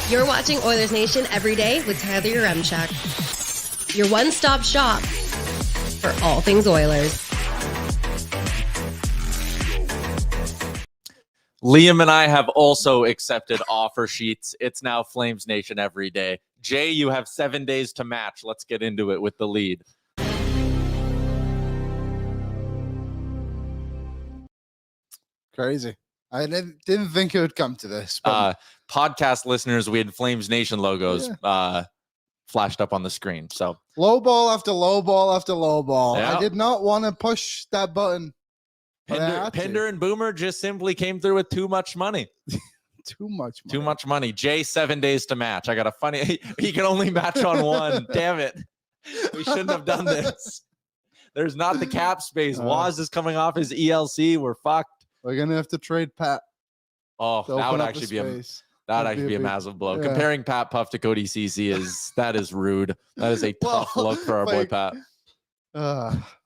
You're watching Oilers Nation Everyday with Tyler Yaremchuk. Your one-stop shop for all things Oilers. Liam and I have also accepted offer sheets. It's now Flames Nation Everyday. Jay, you have 7 days to match. Let's get into it with the lead. Crazy. I didn't think it would come to this. But Podcast listeners, we had Flames Nation logos flashed up on the screen. So low ball after low ball after low ball. Yeah. I did not want to push that button. Pinder and Boomer just simply came through with too much money. Too much money. Jay, 7 days to match. I got a funny. He can only match on one. Damn it. We shouldn't have done this. There's not the cap space. Waz is coming off his ELC. We're fucked. We're gonna have to trade Pat. Oh, that would actually be a massive blow. Yeah. Comparing Pat Puff to Cody Ceci is rude. That is a tough look for our boy Pat.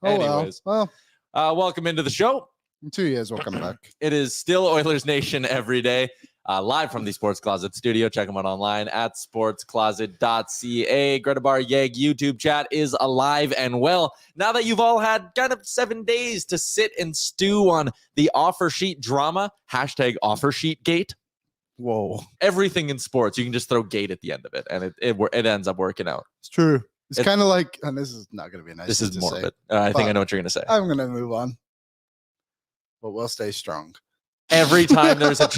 Anyways, welcome into the show. In 2 years, we'll come back. It is still Oilers Nation every day. Live from the Sports Closet studio. Check them out online at sportscloset.ca. Greta Bar Yeg YouTube chat is alive and well. Now that you've all had kind of 7 days to sit and stew on the offer sheet drama, hashtag offer sheet gate. Whoa. Everything in sports, you can just throw gate at the end of it, and it ends up working out. It's true. It's kind of like, and this is not going to be nice. This is morbid. I think I know what you're going to say. I'm going to move on. But we'll stay strong. Every time there's a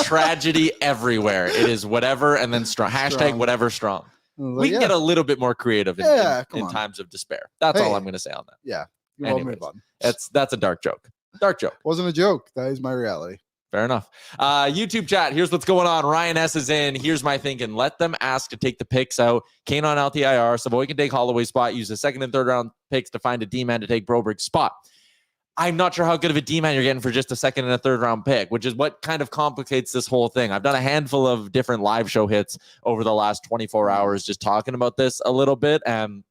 tragedy everywhere, it is whatever and then strong. Hashtag whatever strong. We can get a little bit more creative in times of despair. That's all I'm going to say on that. Yeah. Anyways, that's a dark joke. Dark joke. Wasn't a joke. That is my reality. Fair enough. YouTube chat. Here's what's going on. Ryan S is in. Here's my thinking. Let them ask to take the picks out. Kane on LTIR. Savoy can take Holloway's spot. Use the second and third round picks to find a D-man to take Broberg's spot. I'm not sure how good of a D-man you're getting for just a second and a third round pick, which is what kind of complicates this whole thing. I've done a handful of different live show hits over the last 24 hours just talking about this a little bit. And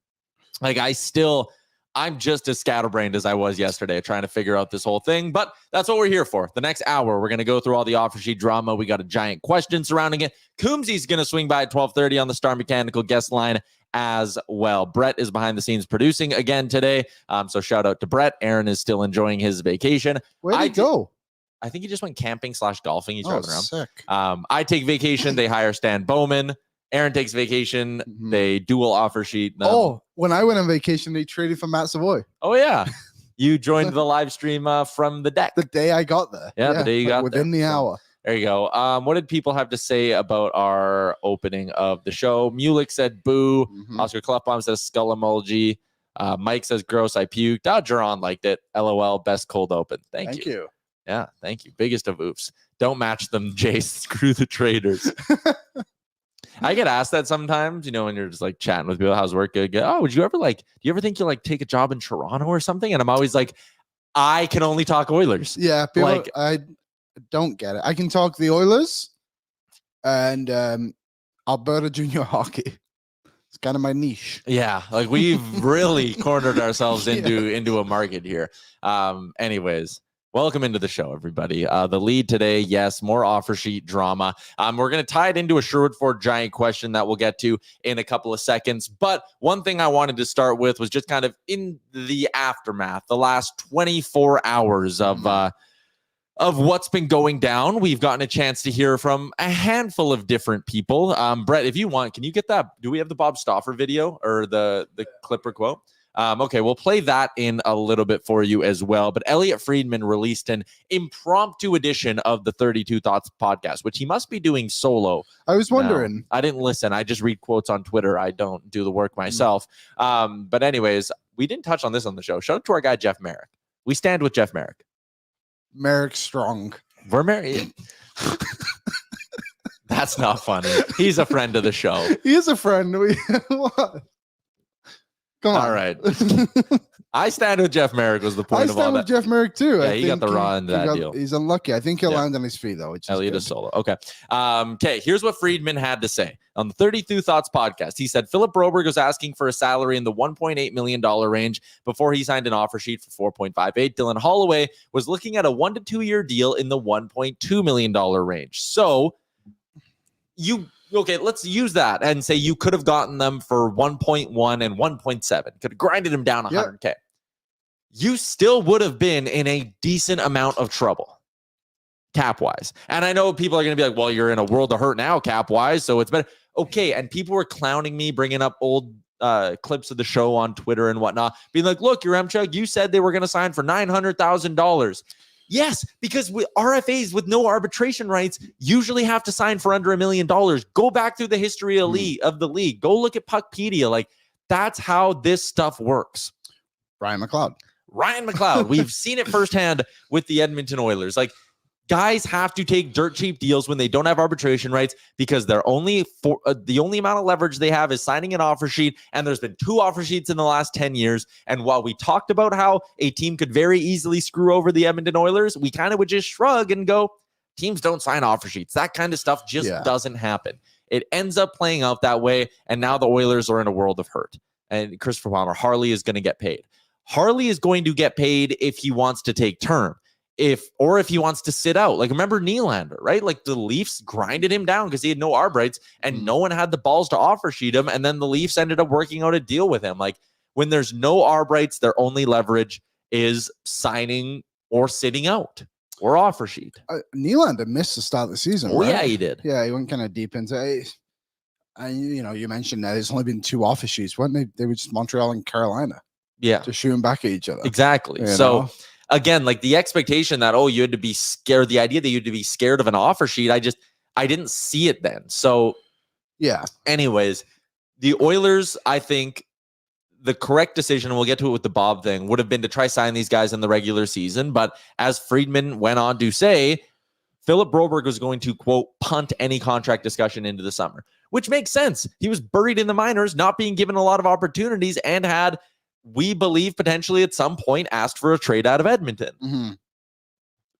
I'm just as scatterbrained as I was yesterday trying to figure out this whole thing, but that's what we're here for. The next hour, we're going to go through all the offer sheet drama. We got a giant question surrounding it. Coombsy's going to swing by at 12:30 on the Star Mechanical guest line as well. Brett is behind the scenes producing again today. So shout out to Brett. Aaron is still enjoying his vacation. Where'd he go? I think he just went camping / golfing. He's driving around. Sick. I take vacation. They hire Stan Bowman. Aaron takes vacation. Mm-hmm. They dual offer sheet. When I went on vacation, they traded for Matt Savoy. Oh, yeah. You joined the live stream from the deck. The day I got there. Yeah, the day you got within the hour. There you go. What did people have to say about our opening of the show? Mulick said boo. Mm-hmm. Oscar Klefbaum says skull emoji. Mike says gross, I puked. Jaron liked it. LOL, best cold open. Thank you. Yeah, thank you. Biggest of oofs. Don't match them, Jay. Screw the traders. I get asked that sometimes, when you're just like chatting with people, how's work good? Would you ever do you ever think you'll take a job in Toronto or something? And I'm always like, I can only talk Oilers. Yeah, people, I don't get it. I can talk the Oilers and Alberta junior hockey. It's kind of my niche. Yeah, we've really cornered ourselves into a market here. Anyways. Welcome into the show, everybody. The lead today, yes, more offer sheet drama. We're going to tie it into a Sherwood Ford giant question that we'll get to in a couple of seconds. But one thing I wanted to start with was just kind of in the aftermath, the last 24 hours of what's been going down. We've gotten a chance to hear from a handful of different people. Brett, if you want, can you get that? Do we have the Bob Stauffer video or the Clipper quote? Okay, we'll play that in a little bit for you as well. But Elliot Friedman released an impromptu edition of the 32 Thoughts podcast, which he must be doing solo. I was wondering. Now, I didn't listen. I just read quotes on Twitter. I don't do the work myself. But anyways, we didn't touch on this on the show. Shout out to our guy, Jeff Merrick. We stand with Jeff Merrick. Merrick strong. We're married. That's not funny. He's a friend of the show. He is a friend. What? Come on. All right. I stand with Jeff Merrick was the point of all that. I stand with Jeff Merrick too. Yeah, he got the raw end of that deal. He's unlucky. I think he'll land on his feet though. Elliot is solo. Okay. Okay. Here's what Friedman had to say on the 32 Thoughts podcast. He said Philip Broberg was asking for a salary in the $1.8 million range before he signed an offer sheet for $4.58. Dylan Holloway was looking at a 1 to 2 year deal in the $1.2 million range. So let's use that and say you could have gotten them for 1.1 and 1.7. Could have grinded them down 100K. You still would have been in a decent amount of trouble cap-wise. And I know people are going to be like, well, you're in a world of hurt now cap-wise, so it's better. Okay, and people were clowning me, bringing up old clips of the show on Twitter and whatnot, being like, look, Yaremchuk, you said they were going to sign for $900,000. Yes, because RFAs with no arbitration rights usually have to sign for under $1 million. Go back through the history of the league. Go look at Puckpedia. Like, that's how this stuff works. Ryan McLeod. We've seen it firsthand with the Edmonton Oilers. Like, guys have to take dirt cheap deals when they don't have arbitration rights because they're only the only amount of leverage they have is signing an offer sheet. And there's been 2 offer sheets in the last 10 years. And while we talked about how a team could very easily screw over the Edmonton Oilers, we kind of would just shrug and go, teams don't sign offer sheets. That kind of stuff just doesn't happen. It ends up playing out that way. And now the Oilers are in a world of hurt. And Christopher Palmer, Harley is going to get paid. Harley is going to get paid if he wants to take term. If he wants to sit out. Like, remember Nylander, right? Like, the Leafs grinded him down because he had no arb rights and no one had the balls to offer sheet him. And then the Leafs ended up working out a deal with him. Like, when there's no arb rights, their only leverage is signing or sitting out or offer sheet. Nylander missed the start of the season. Oh, right? Yeah, he did. Yeah, he went kind of deep into it. And, you mentioned that there's only been 2 offer sheets, weren't they? They were just Montreal and Carolina. Yeah. Just shooting back at each other. Exactly. So, again, like the expectation that, you had to be scared, the idea that you had to be scared of an offer sheet, I didn't see it then. So, yeah. Anyways, the Oilers, I think the correct decision, and we'll get to it with the Bob thing, would have been to try sign these guys in the regular season. But as Friedman went on to say, Philip Broberg was going to, quote, punt any contract discussion into the summer, which makes sense. He was buried in the minors, not being given a lot of opportunities, and had, we believe, potentially at some point asked for a trade out of Edmonton. Mm-hmm.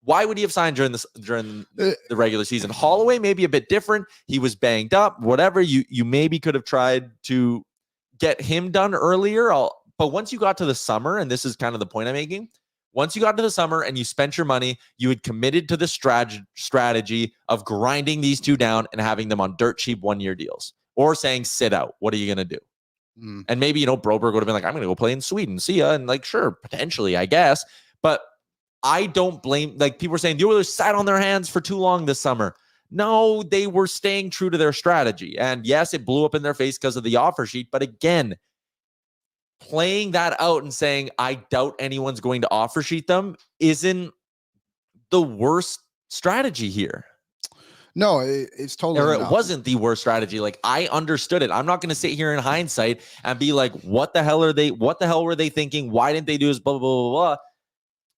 Why would he have signed during the regular season? Holloway may be a bit different. He was banged up, whatever. You maybe could have tried to get him done earlier. But once you got to the summer, and this is kind of the point I'm making, once you got to the summer and you spent your money, you had committed to the strategy of grinding these 2 down and having them on dirt cheap 1-year deals, or saying sit out. What are you going to do? And maybe, Broberg would have been like, I'm going to go play in Sweden. See ya. And like, sure, potentially, I guess. But I don't blame, like, people were saying the Oilers sat on their hands for too long this summer. No, they were staying true to their strategy. And yes, it blew up in their face because of the offer sheet. But again, playing that out and saying, I doubt anyone's going to offer sheet them isn't the worst strategy here. No, it's totally or not. It wasn't the worst strategy. Like, I understood it. I'm not going to sit here in hindsight and be like, what the hell were they thinking? Why didn't they do this? Blah, blah, blah, blah.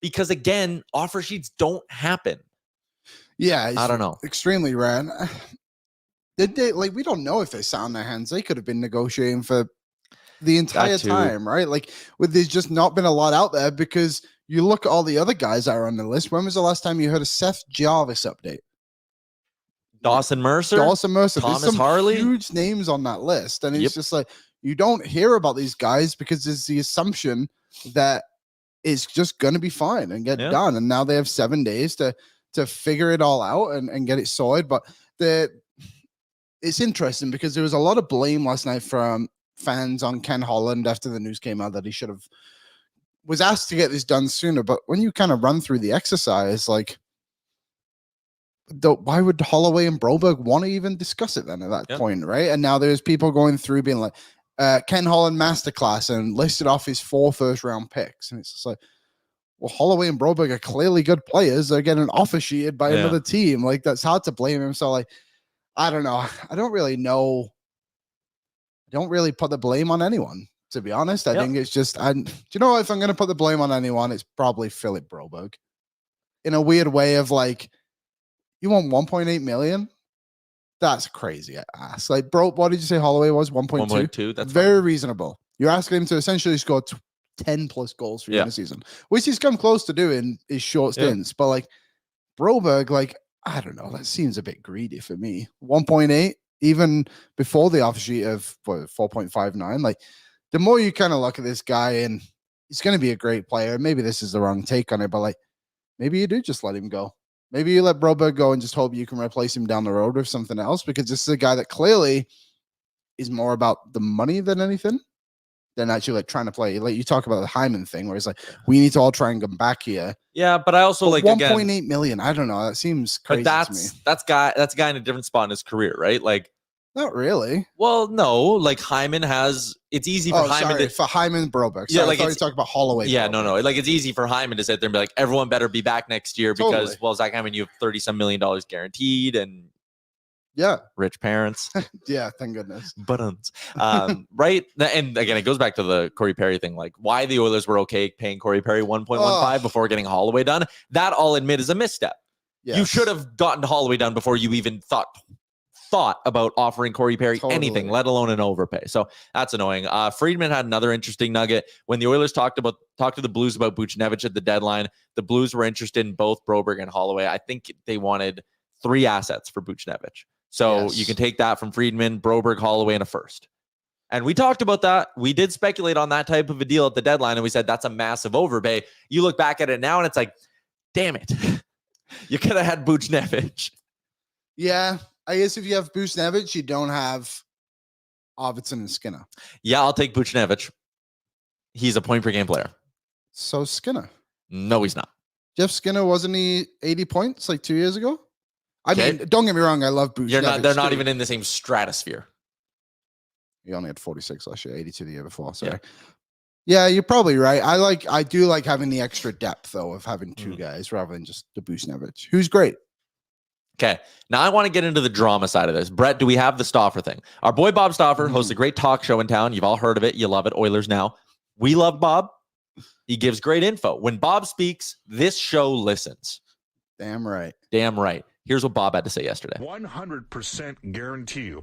Because again, offer sheets don't happen. Yeah. I don't know. Extremely rare. Did they, we don't know if they sat on their hands. They could have been negotiating for the entire time, right? Like, there's just not been a lot out there, because you look at all the other guys that are on the list. When was the last time you heard a Seth Jarvis update? Dawson Mercer, Thomas There's some Harley, huge names on that list, and it's just like, you don't hear about these guys because there's the assumption that it's just going to be fine and get done. And now they have 7 days to figure it all out and get it sorted. But it's interesting because there was a lot of blame last night from fans on Ken Holland after the news came out that he was asked to get this done sooner. But when you kind of run through the exercise, like, why would Holloway and Broberg want to even discuss it then at that point, right? And now there's people going through being like, Ken Holland masterclass, and listed off his 4 first-round picks. And it's just like, well, Holloway and Broberg are clearly good players. They're getting offer sheeted by another team. Like, that's hard to blame him. So, like, I don't know. I don't really know. I don't really put the blame on anyone, to be honest. I think it's just, do you know, if I'm going to put the blame on anyone, it's probably Philip Broberg. In a weird way of, like, you want 1.8 million? That's crazy ass. Like, bro, what did you say Holloway was? 1.2? 1.2. That's very reasonable. You're asking him to essentially score 10 plus goals for you in a season, which he's come close to doing his short stints. But like, Broberg, like, I don't know, that seems a bit greedy for me. 1.8, even before the offer sheet of 4.59. Like, the more you kind of look at this guy, and he's going to be a great player. Maybe this is the wrong take on it, but like, maybe you do just let him go. Maybe you let Broberg go and just hope you can replace him down the road with something else, because this is a guy that clearly is more about the money than anything, than actually like trying to play. Like you talk about the Hyman thing, where it's like, we need to all try and come back here. Yeah, but I also like 1.8 million. I don't know. That seems crazy to me. That's a guy in a different spot in his career, right? Like, not really. Well, no, like Hyman has. It's easy for Hyman for Hyman Broberg. Yeah, like I thought you talking about Holloway. Yeah, Broberg. no. Like it's easy for Hyman to sit there and be like, everyone better be back next year because, well, Zach Hyman, you have $30-some million guaranteed and rich parents. Yeah, thank goodness. But right, and again, it goes back to the Corey Perry thing. Like, why the Oilers were okay paying Corey Perry 1.15 before getting Holloway done. That I'll admit is a misstep. Yes. You should have gotten Holloway done before you even thought about offering Corey Perry anything, let alone an overpay. So that's annoying. Friedman had another interesting nugget. When the Oilers talked to the Blues about Buchnevich at the deadline, the Blues were interested in both Broberg and Holloway. I think they wanted 3 assets for Buchnevich. So you can take that from Friedman, Broberg, Holloway, and a first. And we talked about that. We did speculate on that type of a deal at the deadline, and we said that's a massive overpay. You look back at it now, and it's like, damn it. You could have had Buchnevich. Yeah. I guess if you have Buchnevich, you don't have Arvidsson and Skinner. Yeah, I'll take Buchnevich. He's a point per game player. So Skinner. No, he's not. Jeff Skinner, wasn't he 80 points like 2 years ago? I mean, don't get me wrong, I love Buchnevich. They're not even in the same stratosphere. He only had 46 last year, 82 the year before. Sorry. Yeah, you're probably right. I do like having the extra depth though of having 2 guys rather than just the Buchnevich, who's great. Okay, now I want to get into the drama side of this. Brett, do we have the Stauffer thing? Our boy Bob Stauffer hosts a great talk show in town. You've all heard of it. You love it. Oilers Now. We love Bob. He gives great info. When Bob speaks, this show listens. Damn right. Damn right. Here's what Bob had to say yesterday. 100% guarantee you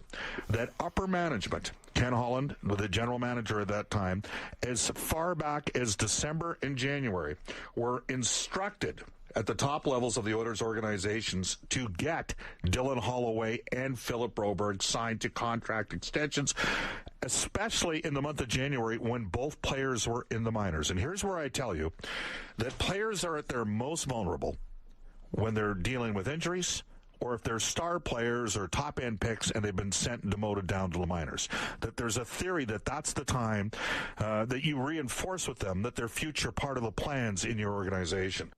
that upper management, Ken Holland, the general manager at that time, as far back as December and January, were instructed at the top levels of the Oilers organizations to get Dylan Holloway and Philip Broberg signed to contract extensions, especially in the month of January when both players were in the minors. And here's where I tell you that players are at their most vulnerable when they're dealing with injuries, or if they're star players or top-end picks and they've been sent and demoted down to the minors. That there's a theory that that's the time that you reinforce with them that they're future part of the plans in your organization.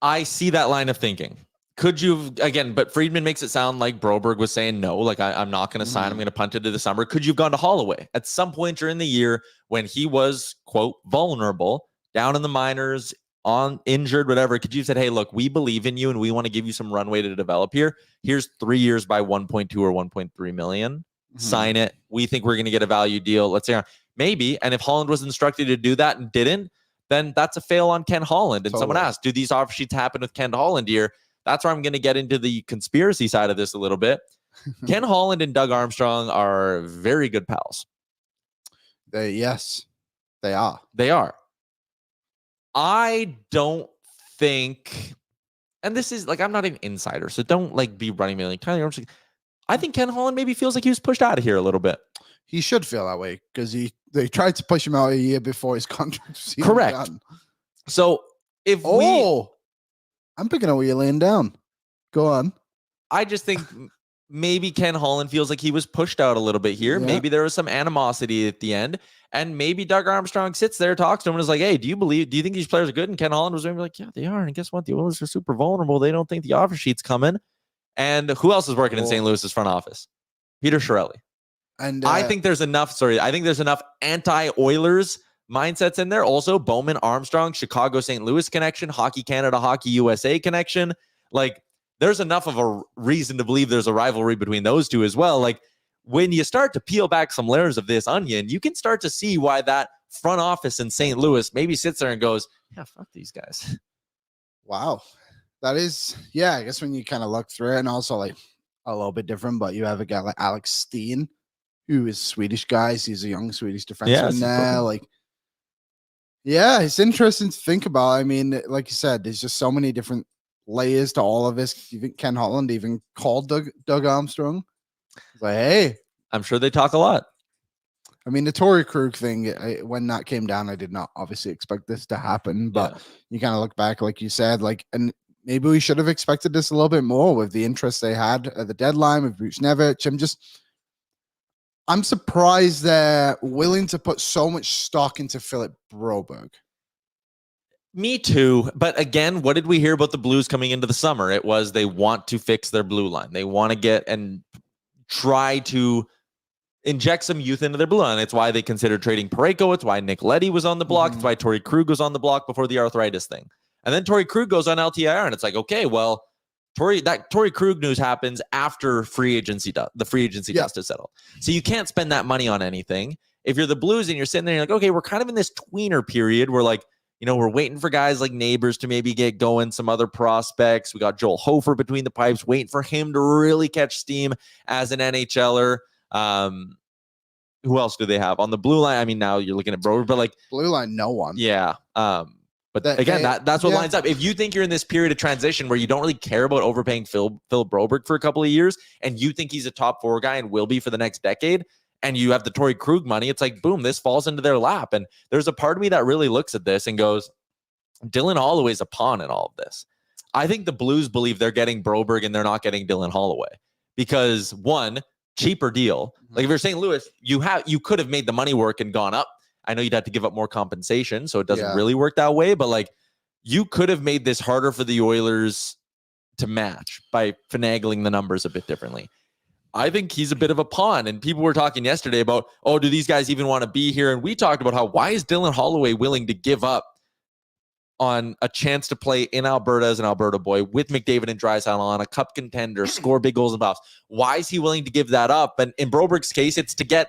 I see that line of thinking. Could you, again, but Friedman makes it sound like Broberg was saying no, like I'm not going to sign, I'm going to punt it to the summer. Could you have gone to Holloway at some point during the year when he was, quote, vulnerable, down in the minors, on injured, whatever? Could you have said, hey, look, we believe in you and we want to give you some runway to develop here. Here's 3 years by 1.2 or 1.3 million. Sign it. We think we're going to get a value deal. Let's say maybe. And if Holland was instructed to do that and didn't, then that's a fail on Ken Holland. And someone asked, do these offer sheets happen with Ken Holland here? That's where I'm going to get into the conspiracy side of this a little bit. Ken Holland and Doug Armstrong are very good pals. Yes, they are. They are. I don't think, and this is like, I'm not an insider, so don't like be running me like Tyler Armstrong. I think Ken Holland maybe feels like he was pushed out of here a little bit. He should feel that way because they tried to push him out a year before his contract was even correct. done. So if I'm picking up what you're laying down. Go on. I just think maybe Ken Holland feels like he was pushed out a little bit here. Yeah. Maybe there was some animosity at the end. And maybe Doug Armstrong sits there, talks to him, and is like, hey, do you think these players are good? And Ken Holland was maybe like, yeah, they are. And guess what? The Oilers are super vulnerable. They don't think the offer sheet's coming. And who else is working in St. Louis's front office? Peter Chiarelli. And I think there's enough anti-Oilers mindsets in there. Also, Bowman, Armstrong, Chicago, St. Louis connection, Hockey Canada, Hockey USA connection. Like, there's enough of a reason to believe there's a rivalry between those two as well. Like, when you start to peel back some layers of this onion, you can start to see why that front office in St. Louis maybe sits there and goes, yeah, fuck these guys. Wow. That is, I guess when you kind of look through it, and also like a little bit different, but you have a guy like Alex Steen, who is Swedish guys. He's a young Swedish defenseman now. Like, it's interesting to think about. I mean, like you said, there's just so many different layers to all of this. You think Ken Holland even called Doug Armstrong? It's like, hey, I'm sure they talk a lot. I mean, the Torrey Krug thing, when that came down, I did not obviously expect this to happen, but you kind of look back, like you said, and maybe we should have expected this a little bit more with the interest they had at the deadline with Buchnevich. I'm surprised they're willing to put so much stock into Philip Broberg. Me too. But again, what did we hear about the Blues coming into the summer? It was they want to fix their blue line. They want to get and try to inject some youth into their blue line. It's why they considered trading Parayko. It's why Nick Leddy was on the block. It's why Torrey Krug was on the block before the arthritis thing. And then Torrey Krug goes on LTIR, and it's like, okay, well, Torrey Krug news happens after the free agency dust is settled. So you can't spend that money on anything. If you're the Blues and you're sitting there, you're like, okay, we're kind of in this tweener period where, like, we're waiting for guys like Neighbors to maybe get going, some other prospects. We got Joel Hofer between the pipes, waiting for him to really catch steam as an NHLer. Who else do they have on the blue line? I mean, now you're looking at Broberg, but like blue line, no one. Yeah. But that's what lines up. If you think you're in this period of transition where you don't really care about overpaying Phil Broberg for a couple of years, and you think he's a top 4 guy and will be for the next decade, and you have the Torrey Krug money, it's like, boom, this falls into their lap. And there's a part of me that really looks at this and goes, Dylan Holloway's a pawn in all of this. I think the Blues believe they're getting Broberg and they're not getting Dylan Holloway because, one, cheaper deal. Like if you're St. Louis, you could have made the money work and gone up. I know you'd have to give up more compensation, so it doesn't really work that way. But like, you could have made this harder for the Oilers to match by finagling the numbers a bit differently. I think he's a bit of a pawn. And people were talking yesterday about, oh, do these guys even want to be here? And we talked about why is Dylan Holloway willing to give up on a chance to play in Alberta as an Alberta boy with McDavid and Draisaitl on a cup contender, score big goals and playoffs? Why is he willing to give that up? And in Broberg's case, it's to get,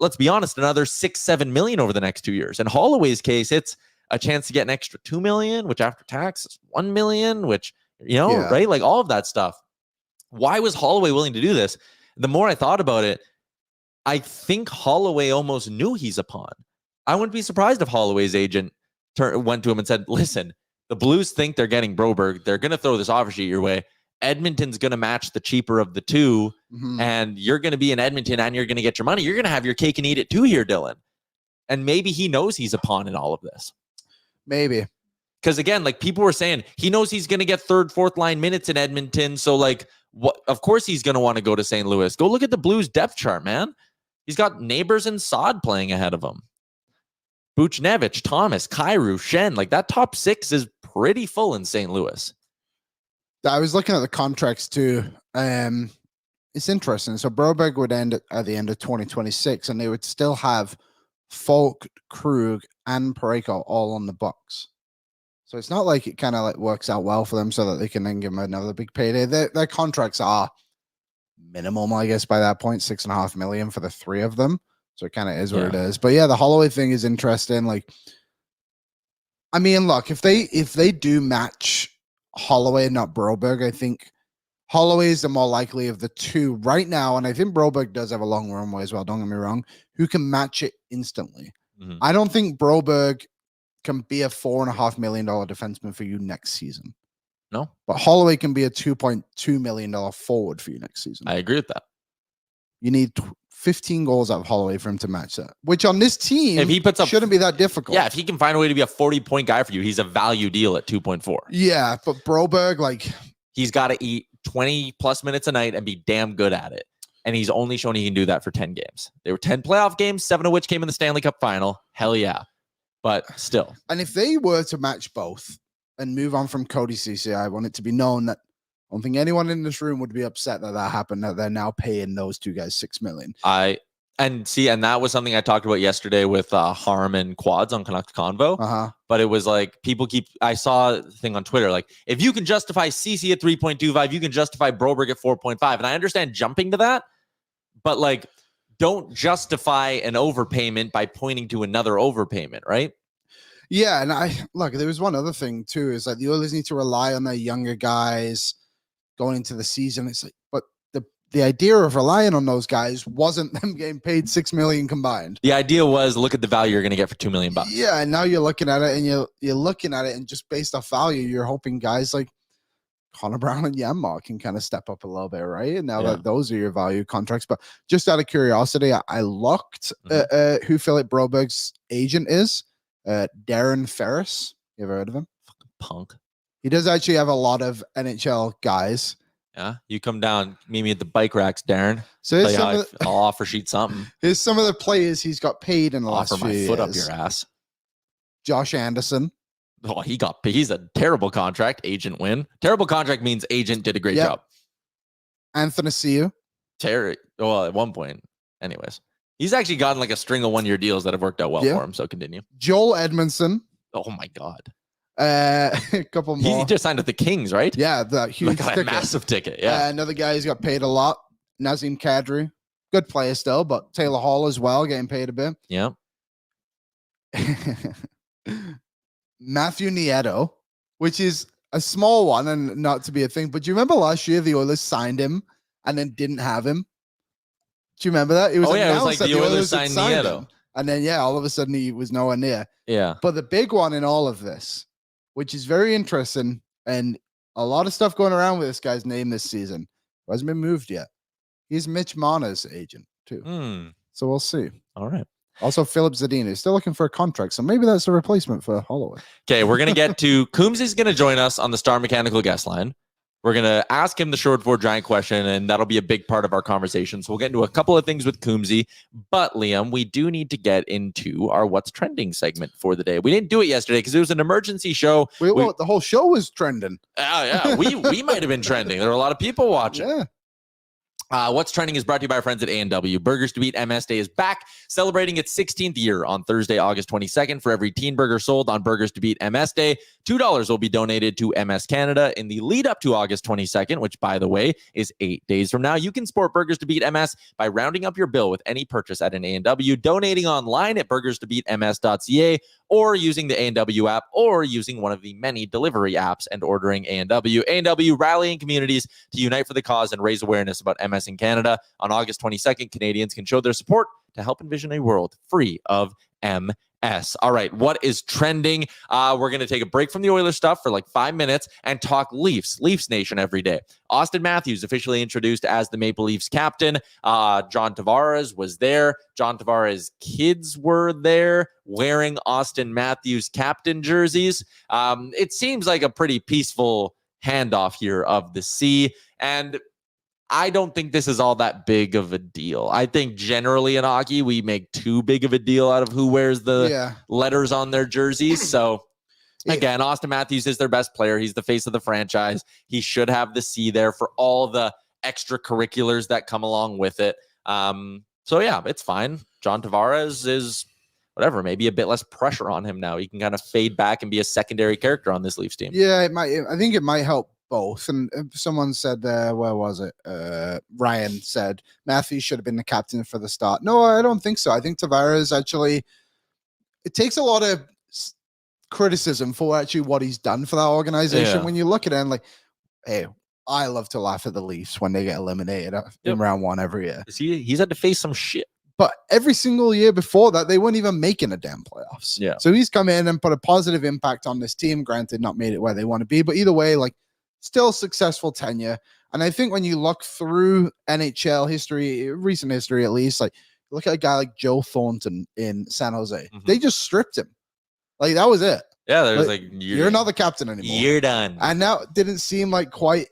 let's be honest, another $6-7 million over the next 2 years. In Holloway's case, it's a chance to get an extra $2 million, which after tax is $1 million, which, right? Like all of that stuff. Why was Holloway willing to do this? The more I thought about it, I think Holloway almost knew he's a pawn. I wouldn't be surprised if Holloway's agent went to him and said, listen, the Blues think they're getting Broberg. They're going to throw this offer sheet your way. Edmonton's going to match the cheaper of the two, and you're going to be in Edmonton and you're going to get your money. You're going to have your cake and eat it too here, Dylan. And maybe he knows he's a pawn in all of this. Maybe. Because again, like people were saying, he knows he's going to get 3rd, 4th line minutes in Edmonton. So like, of course he's going to want to go to St. Louis. Go look at the Blues depth chart, man. He's got Neighbors and Saad playing ahead of him. Buchnevich, Thomas, Kyrou, Shen. Like that top 6 is pretty full in St. Louis. I was looking at the contracts too. It's interesting. So Broberg would end at the end of 2026, and they would still have Falk, Krug, and Parayko all on the books. So it's not like it kind of like works out well for them so that they can then give them another big payday. Their contracts are minimum, I guess, by that point, $6.5 million for the 3 of them. So it kind of is what it is. But yeah, the Holloway thing is interesting. Like, I mean, look, if they do match Holloway and not Broberg, I think Holloway is the more likely of the two right now. And I think Broberg does have a long runway as well. Don't get me wrong, who can match it instantly. I don't think Broberg can be a $4.5 million defenseman for you next season. No, but Holloway can be a $2.2 million forward for you next season. I agree with that. You need 15 goals out of Holloway for him to match that, which on this team, if he puts up, shouldn't be that difficult. Yeah, if he can find a way to be a 40-point guy for you, he's a value deal at 2.4. Yeah, but Broberg, like, he's got to eat 20 plus minutes a night and be damn good at it. And he's only shown he can do that for 10 games. There were 10 playoff games, 7 of which came in the Stanley Cup final. Hell yeah. But still. And if they were to match both and move on from Cody Ceci, I want it to be known that I don't think anyone in this room would be upset that that happened, that they're now paying those two guys $6 million. And that was something I talked about yesterday with Harm and Quads on Canucks Convo. But it was like, I saw a thing on Twitter, like, if you can justify Ceci at 3.25, you can justify Broberg at 4.5. And I understand jumping to that, but like, don't justify an overpayment by pointing to another overpayment, right? Yeah, and there was one other thing too, is that the Oilers need to rely on their younger guys going into the season. It's like, but the idea of relying on those guys wasn't them getting paid $6 million combined. The idea was, look at the value you're going to get for $2 million. Yeah, and now you're looking at it, and you're looking at it, and just based off value, you're hoping guys like Connor Brown and Janmark can kind of step up a little bit, right? And now Yeah. that those are your value contracts. But just out of curiosity, I looked who Philip Broberg's agent is. Darren Ferris. You ever heard of him? Punk. He does actually have a lot of NHL guys. Yeah, you come down, meet me at the bike racks, Darren. So Tell here's you how some, of the, I'll offer sheet something. here's some of the players he's got paid in the last Offer few my foot up years. your ass. Josh Anderson. Oh, he's a terrible contract. Agent win. Terrible contract means agent did a great job. Anthony Siu. Well, at one point. Anyways. He's actually gotten like a string of 1-year deals that have worked out well for him. So continue. Joel Edmondson. Oh my God. A couple more. He just signed with the Kings, right? Yeah, the huge Like a massive ticket. Yeah. Another guy who's got paid a lot. Nazem Kadri. Good player still, but Taylor Hall as well, getting paid a bit. Yeah. Matthew Nieto, which is a small one and not to be a thing. But do you remember last year the Oilers signed him and then didn't have him? Do you remember that? It was it was like that the Oilers had signed him. Nieto. And then, all of a sudden he was nowhere near. Yeah. But the big one in all of this, which is very interesting, and a lot of stuff going around with this guy's name this season, who hasn't been moved yet. He's Mitch Marner's agent, too. So we'll see. All right. Also, Philip Zadina is still looking for a contract, so maybe that's a replacement for Holloway. Okay, we're going to get to Coombsy's going to join us on the Star Mechanical guest line. We're going to ask him the Sherwood Ford giant question, and that'll be a big part of our conversation. So we'll get into a couple of things with Coombsy. But, Liam, we do need to get into our What's Trending segment for the day. We didn't do it yesterday because it was an emergency show. The whole show was trending. Yeah, we might have been trending. There were a lot of people watching. Yeah. What's Trending is brought to you by our friends at A&W. Burgers to Beat MS Day is back, celebrating its 16th year on Thursday, August 22nd. For every teen burger sold on Burgers to Beat MS Day, $2 will be donated to MS Canada. In the lead up to August 22nd, which, by the way, is 8 days from now, you can support Burgers to Beat MS by rounding up your bill with any purchase at an A&W, donating online at burgerstobeatms.ca, or using the A&W app, or using one of the many delivery apps and ordering A&W. A&W rallying communities to unite for the cause and raise awareness about MS in Canada. On August 22nd, Canadians can show their support to help envision a world free of MS. All right, what is trending? We're going to take a break from the Oilers stuff for like 5 minutes and talk Leafs Nation every day. Austin Matthews officially introduced as the Maple Leafs captain. John Tavares was there. John Tavares' kids were there wearing Austin Matthews captain jerseys. It seems like a pretty peaceful handoff here of the C. And I don't think this is all that big of a deal. I think generally in hockey, we make too big of a deal out of who wears the letters on their jerseys. So again, Austin Matthews is their best player. He's the face of the franchise. He should have the C there for all the extracurriculars that come along with it. So yeah, it's fine. John Tavares is whatever, maybe a bit less pressure on him now. He can kind of fade back and be a secondary character on this Leafs team. Yeah, it might. I think it might help both. And someone said, where was it? Ryan said Matthews should have been the captain for the start. No, I don't think so. I think Tavares actually, it takes a lot of criticism for actually what he's done for that organization. When you look at it and like, hey, I love to laugh at the Leafs when they get eliminated in round one every year. He's had to face some shit. But every single year before that, they weren't even making a damn playoffs. Yeah. So he's come in and put a positive impact on this team. Granted, not made it where they want to be, but either way, like, still successful tenure. And I think when you look through NHL history, recent history at least, like look at a guy like Joe Thornton in San Jose. They just stripped him. Like that was it. Yeah, there's like you're not the captain anymore. You're done. And now it didn't seem like quite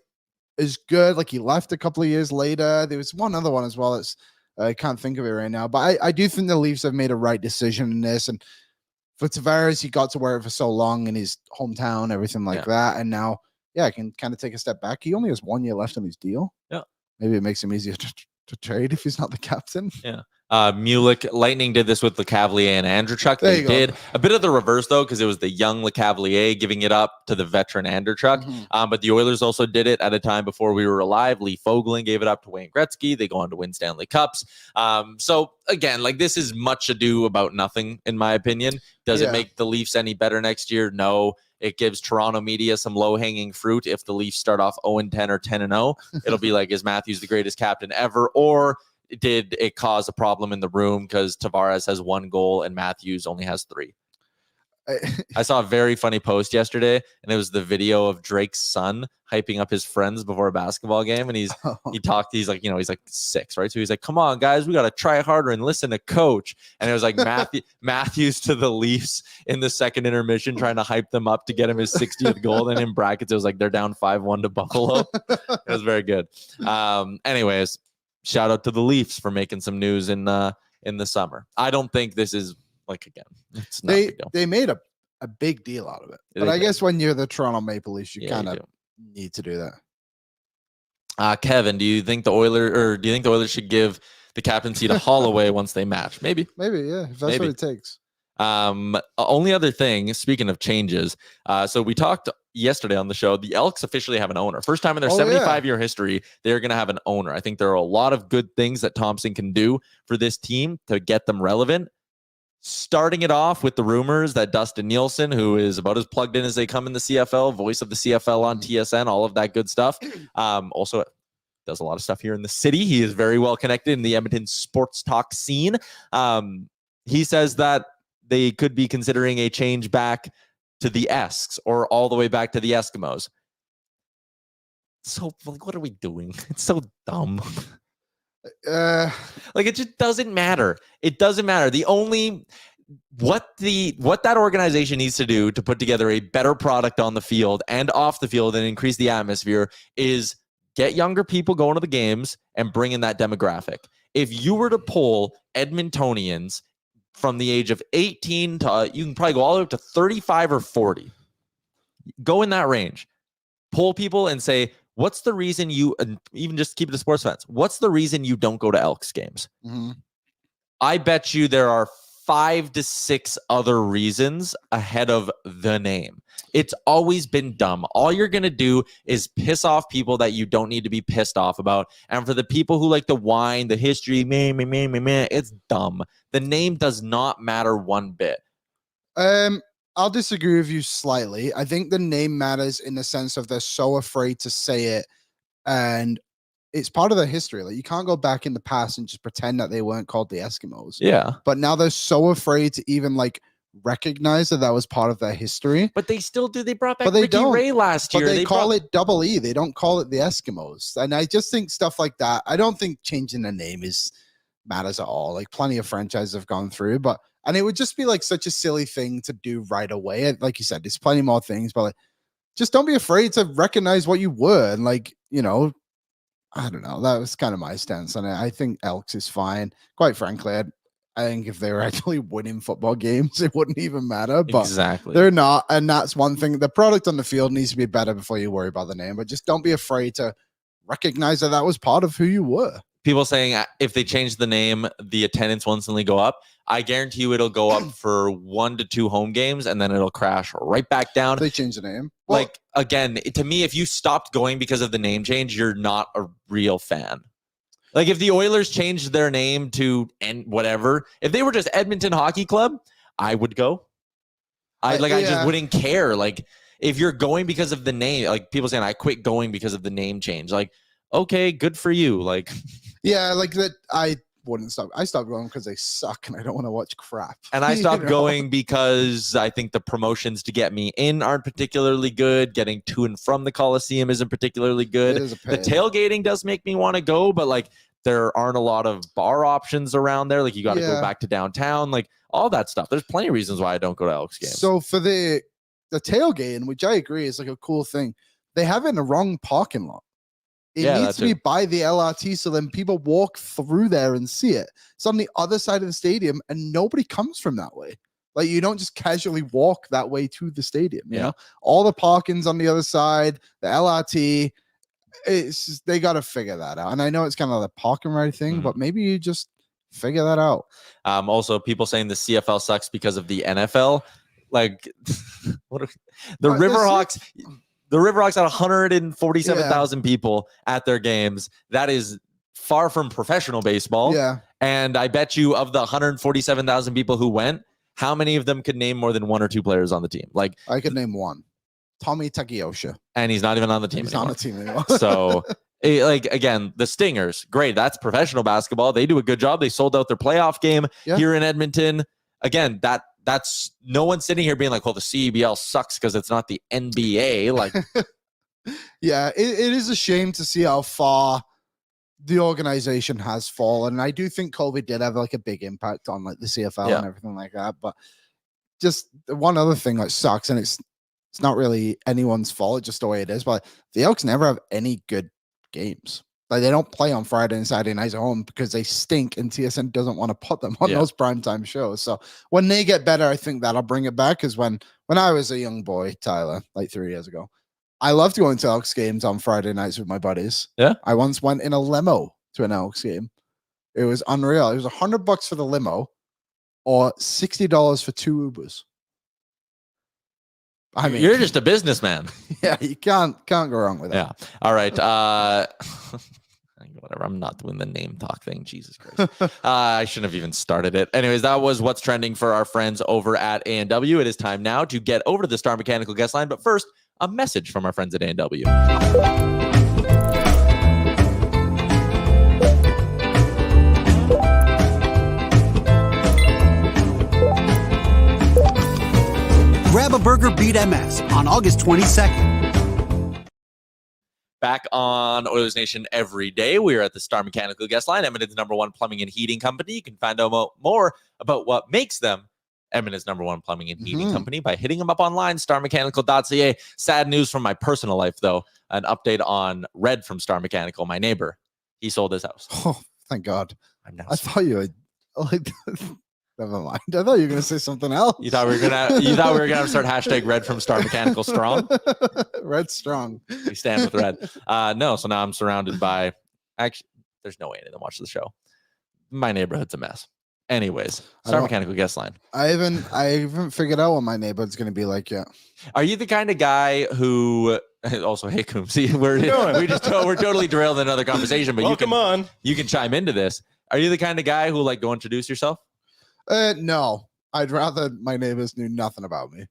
as good. Like he left a couple of years later. There was one other one as well. That's I can't think of it right now. But I do think the Leafs have made a right decision in this. And for Tavares, he got to wear it for so long in his hometown, everything like that. And now I can kind of take a step back. He only has 1 year left on his deal. Yeah. Maybe it makes him easier to trade if he's not the captain. Yeah. Mulek, Lightning did this with Lecavalier and Andrechuk. They did a bit of the reverse, though, because it was the young Lecavalier giving it up to the veteran Andrechuk. But the Oilers also did it at a time before we were alive. Lee Fogling gave it up to Wayne Gretzky. They go on to win Stanley Cups. So, again, like this is much ado about nothing, in my opinion. Does it make the Leafs any better next year? No. It gives Toronto media some low-hanging fruit. If the Leafs start off 0-10 or 10-0, it'll be like, is Matthews the greatest captain ever? Or did it cause a problem in the room because Tavares has 1 goal and Matthews only has 3? I saw a very funny post yesterday, and it was the video of Drake's son hyping up his friends before a basketball game. And he's like, he's like 6, right? So he's like, come on, guys, we got to try harder and listen to coach. And it was like Matthews to the Leafs in the second intermission, trying to hype them up to get him his 60th goal. And in brackets, it was like they're down 5-1 to Buffalo. It was very good. Anyways, shout out to the Leafs for making some news in the summer. I don't think this is again, it's not a big deal. They made a big deal out of it. But I guess when you're the Toronto Maple Leafs, you kind of need to do that. Kevin, do you think the Oilers should give the captaincy to Holloway once they match? Maybe, yeah, if that's what it takes. Only other thing, speaking of changes, so we talked yesterday on the show, the Elks officially have an owner. First time in their 75-year history, they're going to have an owner. I think there are a lot of good things that Thompson can do for this team to get them relevant. Starting it off with the rumors that Dustin Nielsen, who is about as plugged in as they come in the CFL, voice of the CFL on TSN, all of that good stuff. Also does a lot of stuff here in the city. He is very well connected in the Edmonton sports talk scene. He says that they could be considering a change back to the Esks or all the way back to the Eskimos. So, what are we doing? It's so dumb. It just doesn't matter. It doesn't matter. What that organization needs to do to put together a better product on the field and off the field and increase the atmosphere is get younger people going to the games and bring in that demographic. If you were to poll Edmontonians from the age of 18 to you can probably go all the way up to 35 or 40, go in that range, poll people and say, what's the reason you, even just keep it to sports fans, what's the reason you don't go to Elks games? Mm-hmm. I bet you there are 5 to 6 other reasons ahead of the name. It's always been dumb. All you're going to do is piss off people that you don't need to be pissed off about. And for the people who like the whine, the history, it's dumb. The name does not matter one bit. I'll disagree with you slightly. I think the name matters in the sense of they're so afraid to say it, and it's part of their history. You can't go back in the past and just pretend that they weren't called the Eskimos. Yeah. But now they're so afraid to even recognize that was part of their history. But they still do. They brought back Ricky Ray last year. But they call it Double E. They don't call it the Eskimos. And I just think stuff like that. I don't think changing the name matters at all. Plenty of franchises have gone through, and it would just be such a silly thing to do right away. Like you said, there's plenty more things, but just don't be afraid to recognize what you were. And I don't know. That was kind of my stance on it. I think Elks is fine. Quite frankly, I think if they were actually winning football games, it wouldn't even matter. But exactly, they're not. And that's one thing. The product on the field needs to be better before you worry about the name. But just don't be afraid to recognize that was part of who you were. People saying if they change the name, the attendance will instantly go up. I guarantee you it'll go up for 1 to 2 home games, and then it'll crash right back down. They change the name. Well, again, to me, if you stopped going because of the name change, you're not a real fan. If the Oilers changed their name to whatever, if they were just Edmonton Hockey Club, I would go. I just wouldn't care. If you're going because of the name, people saying I quit going because of the name change. Okay, good for you. Yeah, that I wouldn't stop. I stopped going because they suck and I don't want to watch crap. And I stopped going because I think the promotions to get me in aren't particularly good. Getting to and from the Coliseum isn't particularly good. The tailgating does make me want to go, but there aren't a lot of bar options around there. You got to go back to downtown, all that stuff. There's plenty of reasons why I don't go to Elks games. So for the tailgating, which I agree is a cool thing, they have it in the wrong parking lot. It needs to be by the LRT so then people walk through there and see it. It's on the other side of the stadium and nobody comes from that way. You don't just casually walk that way to the stadium. You know, all the parking's on the other side, the LRT. It's just, they got to figure that out. And I know it's kind of the parking right thing, but maybe you just figure that out. Also, people saying the CFL sucks because of the NFL. The Riverhawks. The Riverhawks had 147,000 people at their games. That is far from professional baseball. Yeah. And I bet you of the 147,000 people who went, how many of them could name more than 1 or 2 players on the team? I could name one. Tommy Takeyoshi. And he's not even on the team anymore. He's on the team anymore. So, again, the Stingers, great. That's professional basketball. They do a good job. They sold out their playoff game here in Edmonton. Again, that that's no one sitting here being like, well, the CEBL sucks because it's not the NBA. Like, yeah, it is a shame to see how far the organization has fallen. And I do think COVID did have like a big impact on like the CFL and everything like that. But just one other thing that sucks, and it's not really anyone's fault, just the way it is. But the Elks never have any good games. Like, they don't play on Friday and Saturday nights at home because they stink, and TSN doesn't want to put them on those primetime shows. So when they get better, I think that'll bring it back. Because when I was a young boy, Tyler, like 3 years ago, I loved going to Elks games on Friday nights with my buddies. Yeah. I once went in a limo to an Elks game. It was unreal. It was $100 for the limo or $60 for 2 Ubers. I mean, you're just a businessman. Yeah, you can't go wrong with that. Yeah. All right. Whatever. I'm not doing the name talk thing. Jesus Christ. I shouldn't have even started it. Anyways, that was what's trending for our friends over at A&W. It is time now to get over to the Star Mechanical guest line. But first, a message from our friends at A&W. Grab a burger, beat MS on August 22nd. Back on Oilers Nation every day. We are at the Star Mechanical guest line, Edmonton's #1 plumbing and heating company. You can find out more about what makes them Edmonton's #1 plumbing and heating company by hitting them up online, starmechanical.ca. Sad news from my personal life, though. An update on Red from Star Mechanical, my neighbor. He sold his house. Oh, thank God. I thought you would like. Never mind. I thought you were going to say something else. You thought we were gonna start hashtag Red from Star Mechanical strong. Red strong. We stand with Red. No, so now I'm surrounded by. Actually, there's no way any of them watch the show. My neighborhood's a mess. Anyways, Star Mechanical guest line. I haven't figured out what my neighborhood's going to be like yet. Are you the kind of guy who? Also, hey, Coombsy, we're totally derailed in another conversation, but you can chime into this. Are you the kind of guy who like go introduce yourself? No, I'd rather my neighbors knew nothing about me.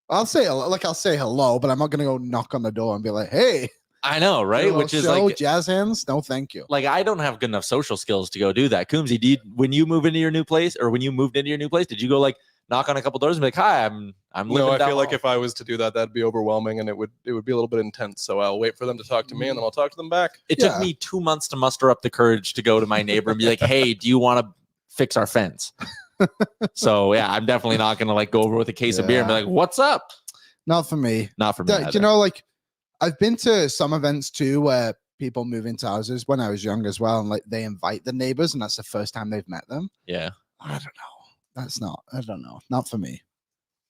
I'll say hello, but I'm not gonna go knock on the door and be like, "Hey." I know, right? Which is like jazz hands. No, thank you. Like, I don't have good enough social skills to go do that. Coombsy, when you moved into your new place, did you go like knock on a couple doors and be like, "Hi, I'm living No, I down feel like hall." if I was to do that, that'd be overwhelming, and it would be a little bit intense. So I'll wait for them to talk to me, and then I'll talk to them back. It took me 2 months to muster up the courage to go to my neighbor and be like, "Hey, do you want to fix our fence?" So yeah, I'm definitely not gonna like go over with a case of beer and be like, "What's up?" Not for me. Not for me. You know, like I've been to some events too where people move into houses when I was young as well, and like they invite the neighbors, and that's the first time they've met them. Yeah. I don't know. I don't know. Not for me.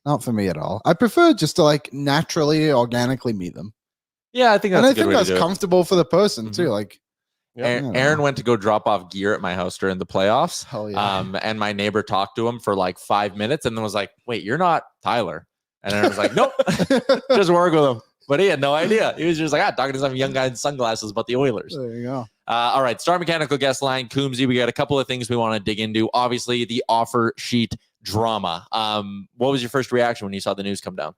Not for me at all. I prefer just to like naturally, organically meet them. Yeah, I think that's a good way to do it. Comfortable for the person too. Like, Aaron went to go drop off gear at my house during the playoffs. Hell yeah. And my neighbor talked to him for like 5 minutes and then was like, "Wait, you're not Tyler." And Aaron was like, "Nope, just work with him." But he had no idea. He was just like, talking to some young guy in sunglasses about the Oilers. There you go. All right, Star Mechanical guest line, Coombsy. We got a couple of things we want to dig into. Obviously, the offer sheet drama. What was your first reaction when you saw the news come down?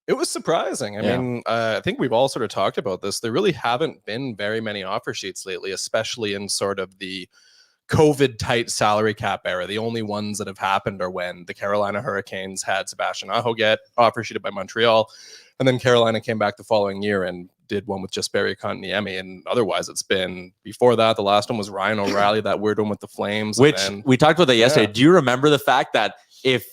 It was surprising. I mean, I think we've all sort of talked about this. There really haven't been very many offer sheets lately, especially in sort of the COVID tight salary cap era. The only ones that have happened are when the Carolina Hurricanes had Sebastian Aho get offer sheeted by Montreal, and then Carolina came back the following year and did one with just Barry Kontaniemi. And otherwise, it's been before that. The last one was Ryan O'Reilly, that weird one with the Flames. Which we talked about that yesterday. Yeah. Do you remember the fact that if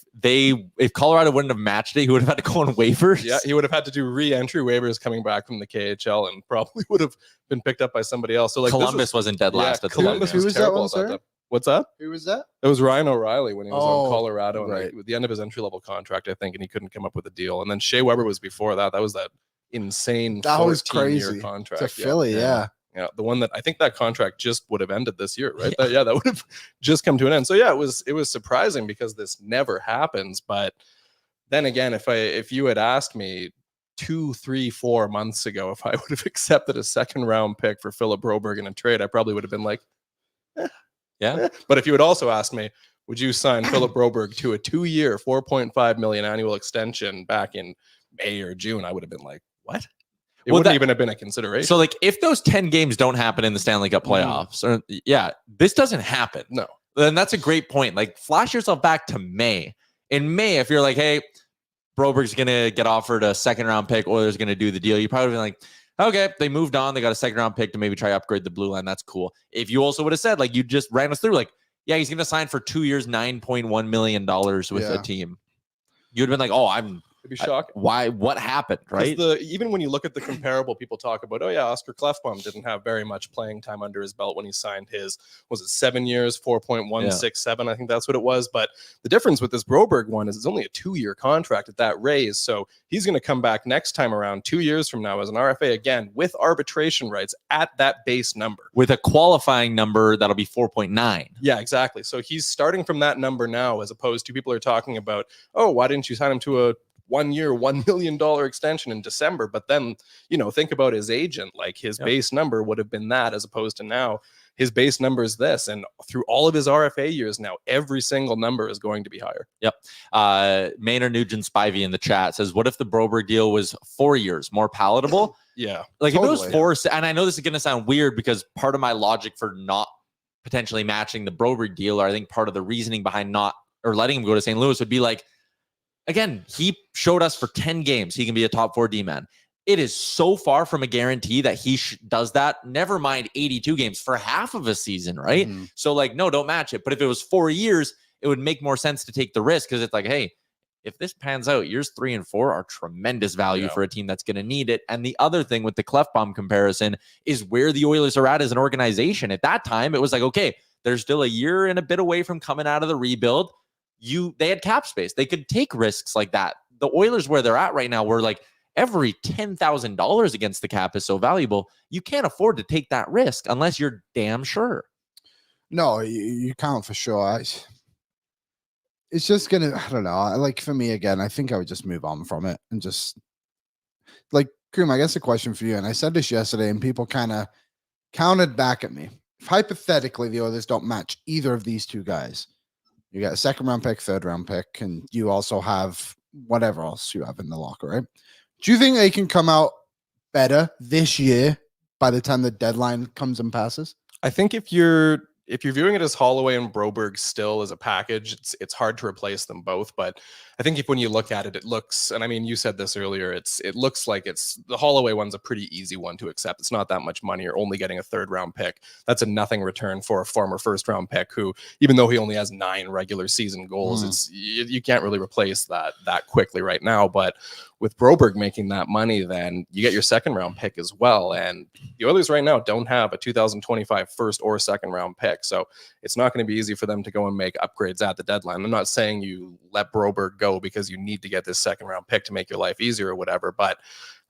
Colorado wouldn't have matched it, he would have had to go on waivers? Yeah, he would have had to do re-entry waivers coming back from the KHL and probably would have been picked up by somebody else. So like Columbus wasn't dead last at the Columbus was terrible about that. What's that? Who was that? It was Ryan O'Reilly when he was on Colorado and right. like, at the end of his entry-level contract, I think, and he couldn't come up with a deal. And then Shea Weber was before that. That was that insane 14-year contract. To Philly, yeah. Yeah, the one that I think that contract just would have ended this year, right? That would have just come to an end. So yeah, it was surprising because this never happens. But then again, if you had asked me 2, 3, 4 months ago if I would have accepted a second-round pick for Philip Broberg in a trade, I probably would have been like, yeah. But if you had also asked me, would you sign Philip Broberg to a 2-year, $4.5 million annual extension back in May or June, I would have been like, what? It wouldn't even have been a consideration. So, like, if those 10 games don't happen in the Stanley Cup playoffs, this doesn't happen. No. Then that's a great point. Like, flash yourself back to May. In May, if you're like, hey, Broberg's going to get offered a second-round pick, Oilers going to do the deal, you probably been like, okay, they moved on. They got a second-round pick to maybe try to upgrade the blue line. That's cool. If you also would have said, like you just ran us through, like, yeah, he's going to sign for 2 years, $9.1 million with a team. You'd have been like, oh, It'd be shocking. Why? What happened, right? Even when you look at the comparable, people talk about, oh yeah, Oscar Klefbom didn't have very much playing time under his belt when he signed his, was it 7 years, 4.167? I think that's what it was. But the difference with this Broberg one is it's only a 2-year contract at that raise. So he's going to come back next time around 2 years from now as an RFA again with arbitration rights at that base number. With a qualifying number that'll be 4.9. Yeah, exactly. So he's starting from that number now, as opposed to people are talking about, oh, why didn't you sign him to a 1 year, $1 million extension in December? But then, think about his agent, like his base number would have been that, as opposed to now his base number is this. And through all of his RFA years now, every single number is going to be higher. Yep. Maynard Nugent Spivey in the chat says, what if the Broberg deal was 4 years, more palatable? Yeah. Like totally. If it was 4, and I know this is going to sound weird because part of my logic for not potentially matching the Broberg deal, or I think part of the reasoning behind not, or letting him go to St. Louis would be like, again, he showed us for 10 games he can be a top 4 D-man. It is so far from a guarantee that he does that. Never mind 82 games for half of a season, right? Mm-hmm. So, like, no, don't match it. But if it was 4 years, it would make more sense to take the risk because it's like, hey, if this pans out, years 3 and 4 are tremendous value for a team that's going to need it. And the other thing with the Klefbom comparison is where the Oilers are at as an organization. At that time, it was like, okay, they're still a year and a bit away from coming out of the rebuild. They had cap space. They could take risks like that. The Oilers, where they're at right now, were like every $10,000 against the cap is so valuable. You can't afford to take that risk unless you're damn sure. No, you can't for sure. It's just going to, I don't know. Like for me, again, I think I would just move on from it and just like, Kroom, I guess a question for you. And I said this yesterday and people kind of countered back at me. If hypothetically the Oilers don't match either of these two guys, you got a 2nd-round pick, 3rd-round pick, and you also have whatever else you have in the locker, right? Do you think they can come out better this year by the time the deadline comes and passes? I think if you're viewing it as Holloway and Broberg still as a package, it's hard to replace them both. But I think when you look at it, it looks, and I mean, you said this earlier, it looks like the Holloway one's a pretty easy one to accept. It's not that much money. You're only getting a 3rd-round pick. That's a nothing return for a former 1st-round pick who, even though he only has 9 regular season goals, you can't really replace that quickly right now. But with Broberg making that money, then you get your 2nd-round pick as well. And the Oilers right now don't have a 2025 1st or 2nd-round pick. So it's not going to be easy for them to go and make upgrades at the deadline. I'm not saying you let Broberg go because you need to get this 2nd-round pick to make your life easier or whatever. But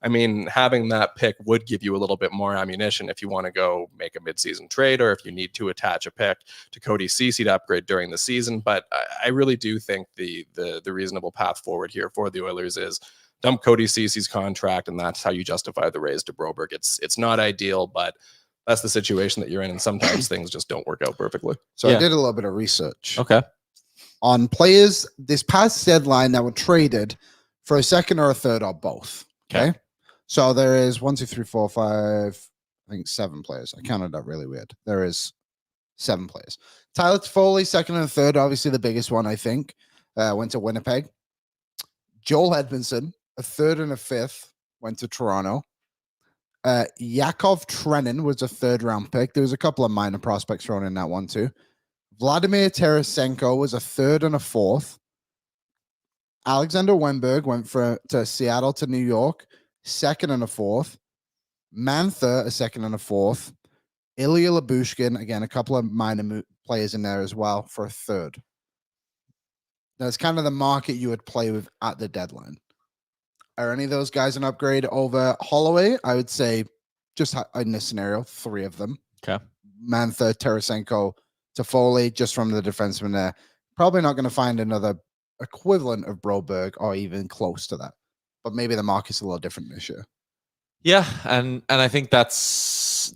I mean, having that pick would give you a little bit more ammunition if you want to go make a midseason trade or if you need to attach a pick to Cody Ceci to upgrade during the season. But I really do think the reasonable path forward here for the Oilers is dump Cody Ceci's contract, and that's how you justify the raise to Broberg. It's not ideal, but that's the situation that you're in, and sometimes things just don't work out perfectly. So I did a little bit of research. Okay. On players this past deadline that were traded for a 2nd or a 3rd or both. Okay. So there is 1, 2, 3, 4, 5, I think 7 players. I counted that really weird. There is 7 players. Tyler Toffoli, 2nd and 3rd, obviously the biggest one, I think. Went to Winnipeg. Joel Edmondson, a 3rd and a 5th, went to Toronto. Yakov Trenin was a 3rd-round pick. There was a couple of minor prospects thrown in that one too. Vladimir Tarasenko was a 3rd and a 4th. Alexander Wenberg went to Seattle to New York, 2nd and a 4th. Mantha, a 2nd and a 4th. Ilya Labushkin, again, a couple of minor players in there as well for a 3rd. That's kind of the market you would play with at the deadline. Are any of those guys an upgrade over Holloway? I would say just in this scenario, 3 of them. Okay. Mantha, Tarasenko, Toffoli, just from the defenseman there. Probably not going to find another equivalent of Broberg or even close to that. But maybe the market's a little different this year. Yeah, and I think that's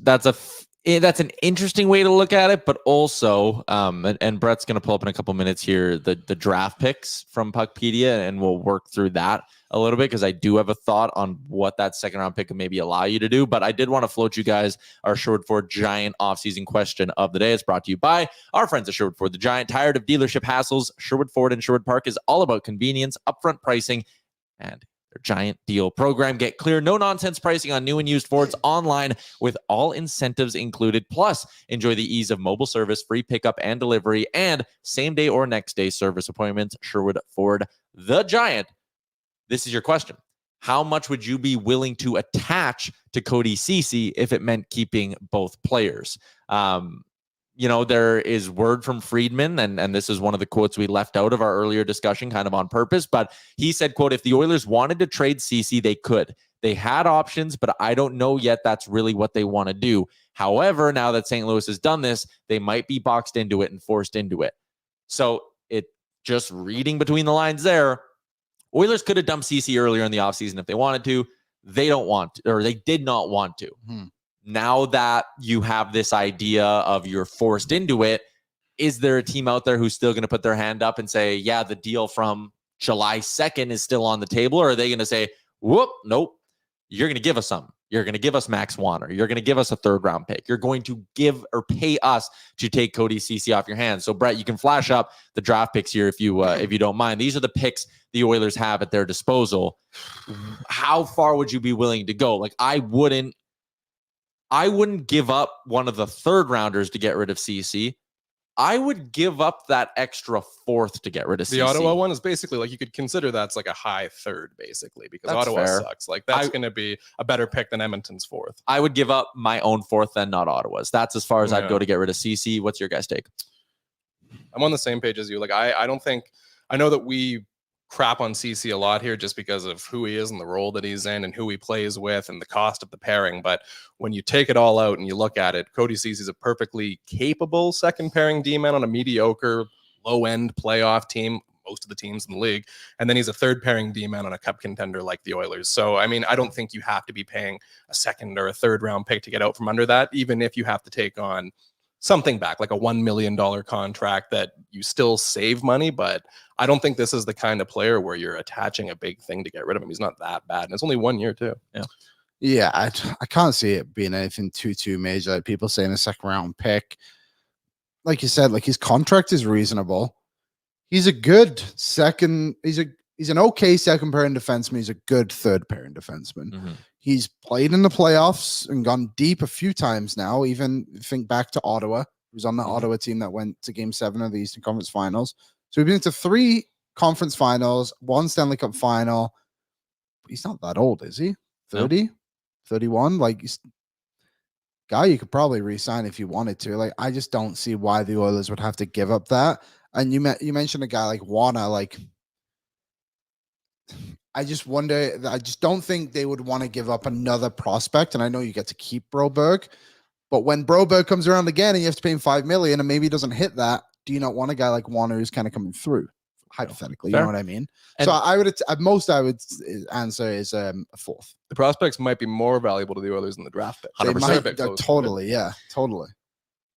That's an interesting way to look at it, but also, and Brett's going to pull up in a couple minutes here the draft picks from Puckpedia, and we'll work through that a little bit because I do have a thought on what that second round pick could maybe allow you to do. But I did want to float you guys our Sherwood Ford Giant offseason question of the day. It's brought to you by our friends at Sherwood Ford the Giant. Tired of dealership hassles? Sherwood Ford in Sherwood Park is all about convenience, upfront pricing, and their giant deal program. Get clear, no nonsense pricing on new and used Fords online with all incentives included. Plus, enjoy the ease of mobile service, free pickup and delivery, and same day or next day service appointments. Sherwood Ford the Giant. This is your question. How much would you be willing to attach to Cody Ceci if it meant keeping both players? There is word from Friedman, and this is one of the quotes we left out of our earlier discussion kind of on purpose, but he said, quote, if the Oilers wanted to trade Ceci, they could. They had options, but I don't know yet that's really what they want to do. However, now that St. Louis has done this, they might be boxed into it and forced into it. So it just reading between the lines there, Oilers could have dumped Ceci earlier in the offseason if they wanted to. They don't want to, or they did not want to. Now that you have this idea of you're forced into it, is there a team out there who's still going to put their hand up and say, yeah, the deal from July 2nd is still on the table? Or are they going to say, whoop, nope, you're going to give us some. You're going to give us Max Wanner. You're going to give us a third round pick. You're going to give or pay us to take Cody Ceci off your hands. So Brett, you can flash up the draft picks here if you don't mind. These are the picks the Oilers have at their disposal. How far would you be willing to go? Like I wouldn't give up one of the third rounders to get rid of Ceci. I would give up that extra fourth to get rid of Ceci. The Ottawa one is basically like you could consider that's like a high third, basically, because That's Ottawa fair. sucks. Like that's going to be a better pick than Edmonton's fourth. I would give up my own fourth and not Ottawa's. That's as far as I'd Yeah. go to get rid of Ceci. What's your guys' take? I'm on the same page as you. Like I don't think I know that we crap on Ceci a lot here just because of who he is and the role that he's in and who he plays with and the cost of the pairing. But when you take it all out and you look at it, Cody Ceci is a perfectly capable second pairing D-man on a mediocre, low-end playoff team, most of the teams in the league. And then he's a third pairing D-man on a cup contender like the Oilers. So, I mean, I don't think you have to be paying a second or a third round pick to get out from under that, even if you have to take on something back, like a $1 million contract that you still save money. But I don't think this is the kind of player where you're attaching a big thing to get rid of him. He's not that bad. And it's only 1 year too. Yeah, I can't see it being anything too major. Like people saying a second round pick. Like you said, like his contract is reasonable. He's a good second. He's an okay second pairing defenseman. He's a good third pairing defenseman. Mm-hmm. He's played in the playoffs and gone deep a few times now. Even think back to Ottawa. He was on the Ottawa team that went to Game 7 of the Eastern Conference Finals. So we've been to 3 conference finals, 1 Stanley Cup final. He's not that old, is he? 30, 31? Like, guy you could probably re-sign if you wanted to. Like, I just don't see why the Oilers would have to give up that. And you mentioned a guy like Wanner. Like, I just wonder. I just don't think they would want to give up another prospect. And I know you get to keep Broberg, but when Broberg comes around again and you have to pay him $5 million and maybe he doesn't hit that, do you not want a guy like Wanner who's kind of coming through? Hypothetically, Fair. You know what I mean? And so I would at most I would answer is a fourth. The prospects might be more valuable to the Oilers than the draft pick. They 100%. might, totally, yeah, totally.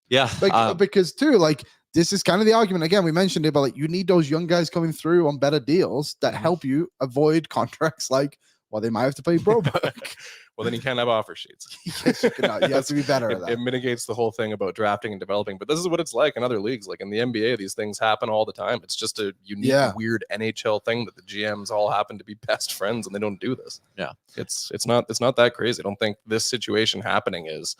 Yeah. Because too, like this is kind of the argument again. We mentioned it, but like you need those young guys coming through on better deals that help you avoid contracts like they might have to pay Broberg. Well, then you can't have offer sheets. Yes, you have to be better at that. It mitigates the whole thing about drafting and developing. But this is what it's like in other leagues. Like in the NBA, these things happen all the time. It's just a unique, weird NHL thing that the GMs all happen to be best friends and they don't do this. Yeah, it's not that crazy. I don't think this situation happening is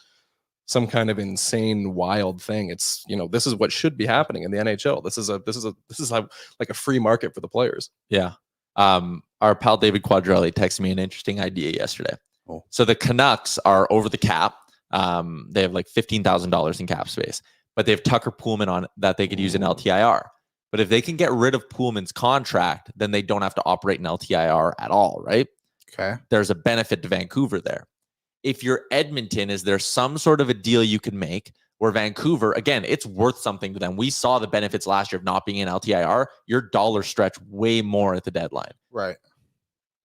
some kind of insane, wild thing. It's this is what should be happening in the NHL. This is like a free market for the players. Yeah. Our pal David Quadrelli texted me an interesting idea yesterday. Oh. So the Canucks are over the cap. They have like $15,000 in cap space, but they have Tucker Poolman on that they could use in LTIR. But if they can get rid of Poolman's contract, then they don't have to operate in LTIR at all, right? Okay. There's a benefit to Vancouver there. If you're Edmonton, is there some sort of a deal you can make where Vancouver, again, it's worth something to them. We saw the benefits last year of not being in LTIR. Your dollar stretch way more at the deadline. Right.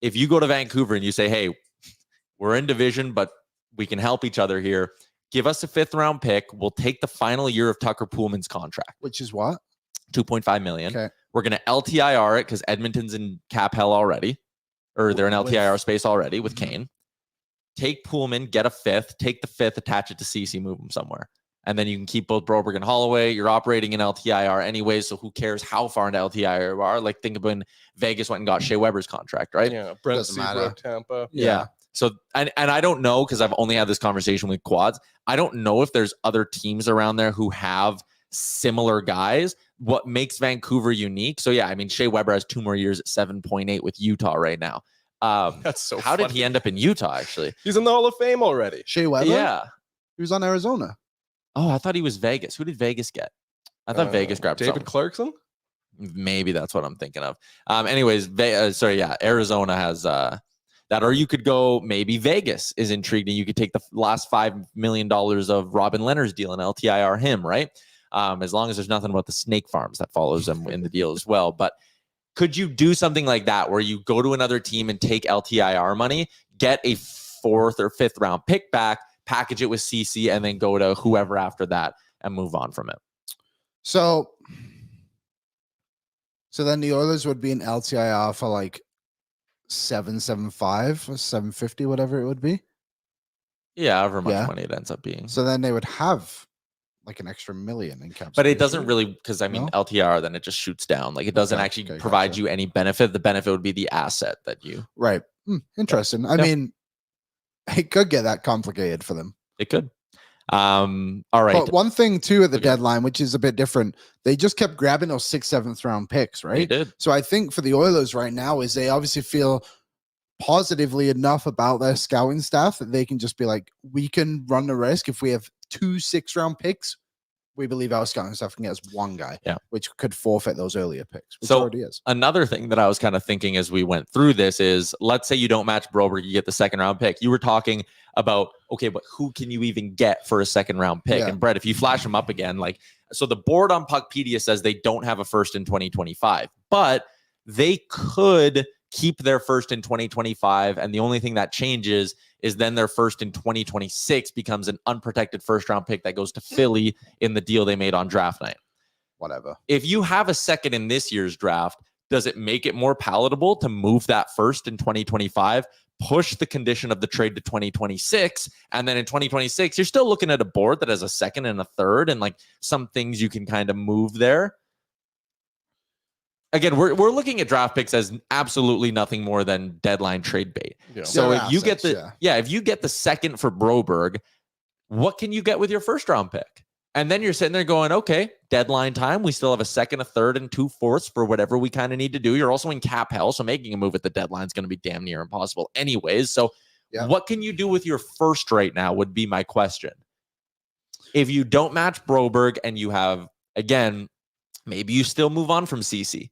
If you go to Vancouver and you say, hey, we're in division, but we can help each other here. give us a 5th round pick. We'll take the final year of Tucker Poolman's contract, Which is what? 2.5 million. Okay. We're going to LTIR it because Edmonton's in cap hell already, or they're in LTIR space already with Kane. Take Poolman, get a 5th, take the 5th, attach it to Ceci, move him somewhere. And then you can keep both Broberg and Holloway. You're operating in LTIR anyways, so who cares how far into LTIR you are? Like, think of when Vegas went and got Shea Weber's contract, right? Yeah, Brent Doesn't matter. Seabrook, Tampa. Yeah. So, and I don't know, because I've only had this conversation with Quads. I don't know if there's other teams around there who have similar guys. What makes Vancouver unique? So, yeah, I mean, Shea Weber has 2 more years at 7.8 with Utah right now. That's so How did funny. he end up in Utah, actually? He's in the Hall of Fame already. Shea Weber? Yeah. He was on Arizona. Oh, I thought he was Vegas. Who did Vegas get? I thought Vegas grabbed David someone. Clarkson. Maybe that's what I'm thinking of. Anyways, Arizona has that, or you could go, maybe Vegas is intriguing. You could take the last $5 million of Robin Leonard's deal and LTIR him, right? As long as there's nothing about the snake farms that follows them in the deal as well. But could you do something like that where you go to another team and take LTIR money, get a 4th or 5th round pick back, package it with CC, and then go to whoever after that and move on from it? So then the Oilers would be an LTIR for like 775 or 750, whatever it would be. Yeah, however much Yeah. money it ends up being. So then they would have like an extra $1 million in cap. But space, it doesn't right? really, because I mean, No? LTR, then it just shoots down. Like, it doesn't Okay, actually okay, provide gotcha. you any benefit. The benefit would be the asset that you. Right. Interesting. I Yeah. mean, it could get that complicated for them. It could. All right. But one thing too at the Okay. deadline, which is a bit different, they just kept grabbing those 6th, 7th round picks, They right? did. So I think for the Oilers right now is they obviously feel positively enough about their scouting staff that they can just be like, we can run the risk if we have 2 6th round picks. We believe our scouting staff can get us 1 guy, Yeah. which could forfeit those earlier picks, which So- already is. Another thing that I was kind of thinking as we went through this is, let's say you don't match Broberg, you get the 2nd round pick. You were talking about, okay, but who can you even get for a 2nd round pick? Yeah. And Brett, if you flash them up again, like, so the board on Puckpedia says they don't have a 1st in 2025, but they could keep their 1st in 2025. And the only thing that changes is then their 1st in 2026 becomes an unprotected 1st round pick that goes to Philly in the deal they made on draft night. Whatever. If you have a 2nd in this year's draft, does it make it more palatable to move that 1st in 2025, push the condition of the trade to 2026, and then in 2026, you're still looking at a board that has a 2nd and a 3rd and like some things you can kind of move there? Again, we're looking at draft picks as absolutely nothing more than deadline trade bait. Yeah. So They're if you get assets, the if you get the 2nd for Broberg, what can you get with your 1st round pick? And then you're sitting there going, okay, deadline time. We still have a 2nd, a 3rd, and 2 4ths for whatever we kind of need to do. You're also in cap hell, so making a move at the deadline is going to be damn near impossible anyways. So Yeah. what can you do with your 1st right now would be my question. If you don't match Broberg and you have, again, maybe you still move on from Ceci.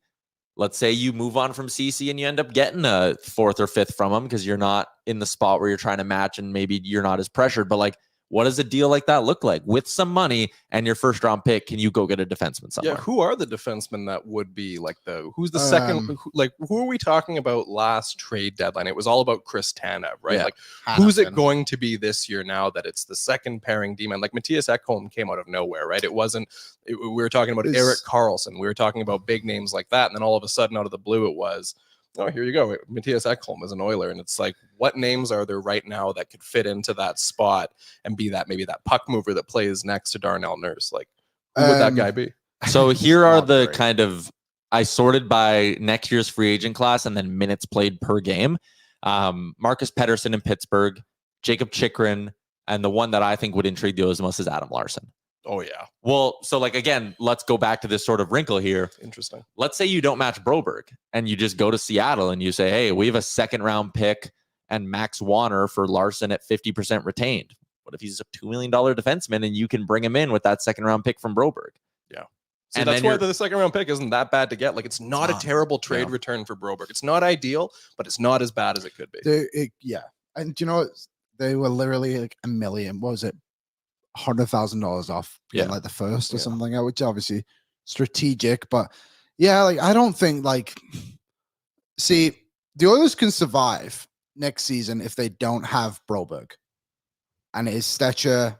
Let's say you move on from Ceci and you end up getting a 4th or 5th from him because you're not in the spot where you're trying to match and maybe you're not as pressured. But like, what does a deal like that look like? With some money and your 1st round pick, can you go get a defenseman somewhere? Yeah, who are the defensemen that would be like who's the second, who are we talking about last trade deadline? It was all about Chris Tanev, right? Yeah. Like, who's it Hanifin. going to be this year now that it's the 2nd pairing D-man? Like, Matthias Ekholm came out of nowhere, right? It wasn't, we were talking about Erik Karlsson. We were talking about big names like that. And then all of a sudden, out of the blue, it was, oh, here you go. Matthias Ekholm is an Oiler. And it's like, what names are there right now that could fit into that spot and be that maybe that puck mover that plays next to Darnell Nurse? Like, who would that guy be? So here are Not the great. kind of, I sorted by next year's free agent class and then minutes played per game. Marcus Pettersson in Pittsburgh, Jacob Chikrin, and the one that I think would intrigue the Oilers most is Adam Larson. Oh, yeah. Well, so like, again, let's go back to this sort of wrinkle here. Interesting. Let's say you don't match Broberg and you just go to Seattle and you say, hey, we have a 2nd round pick and Max Warner for Larson at 50% retained. What if he's a $2 million defenseman and you can bring him in with that 2nd round pick from Broberg? Yeah. See, And that's then why you're- the 2nd round pick isn't that bad to get. Like, it's not a not. terrible trade No. return for Broberg. It's not ideal, but it's not as bad as it could be. Yeah. And do you know what? They were literally like $1 million. What was it? $100,000 off. Yeah. Like the 1st or Yeah. something, which obviously strategic. But yeah, like I don't think see, the Oilers can survive next season if they don't have Broberg. And his Stetcher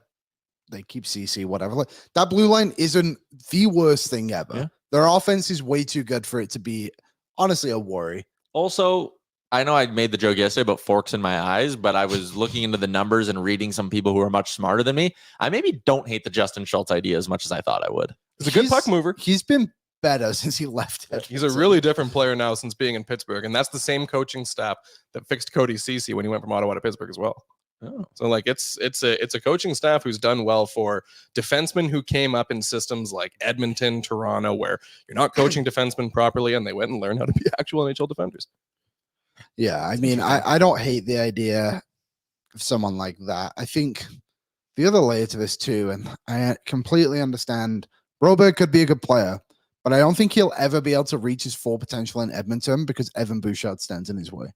they keep Ceci, whatever. Like, that blue line isn't the worst thing ever. Yeah. Their offense is way too good for it to be, honestly, a worry. Also, I know I made the joke yesterday about forks in my eyes, but I was looking into the numbers and reading some people who are much smarter than me. I maybe don't hate the Justin Schultz idea as much as I thought I would. He's a good puck mover. He's been better since he left it. He's a really different player now since being in Pittsburgh, and that's the same coaching staff that fixed Cody Ceci when he went from Ottawa to Pittsburgh as well. Oh. So like it's a coaching staff who's done well for defensemen who came up in systems like Edmonton, Toronto, where you're not coaching defensemen properly, and they went and learned how to be actual NHL defenders. Yeah, I mean, I don't hate the idea of someone like that. I think the other layer to this too, and I completely understand, Broberg could be a good player, but I don't think he'll ever be able to reach his full potential in Edmonton because Evan Bouchard stands in his way.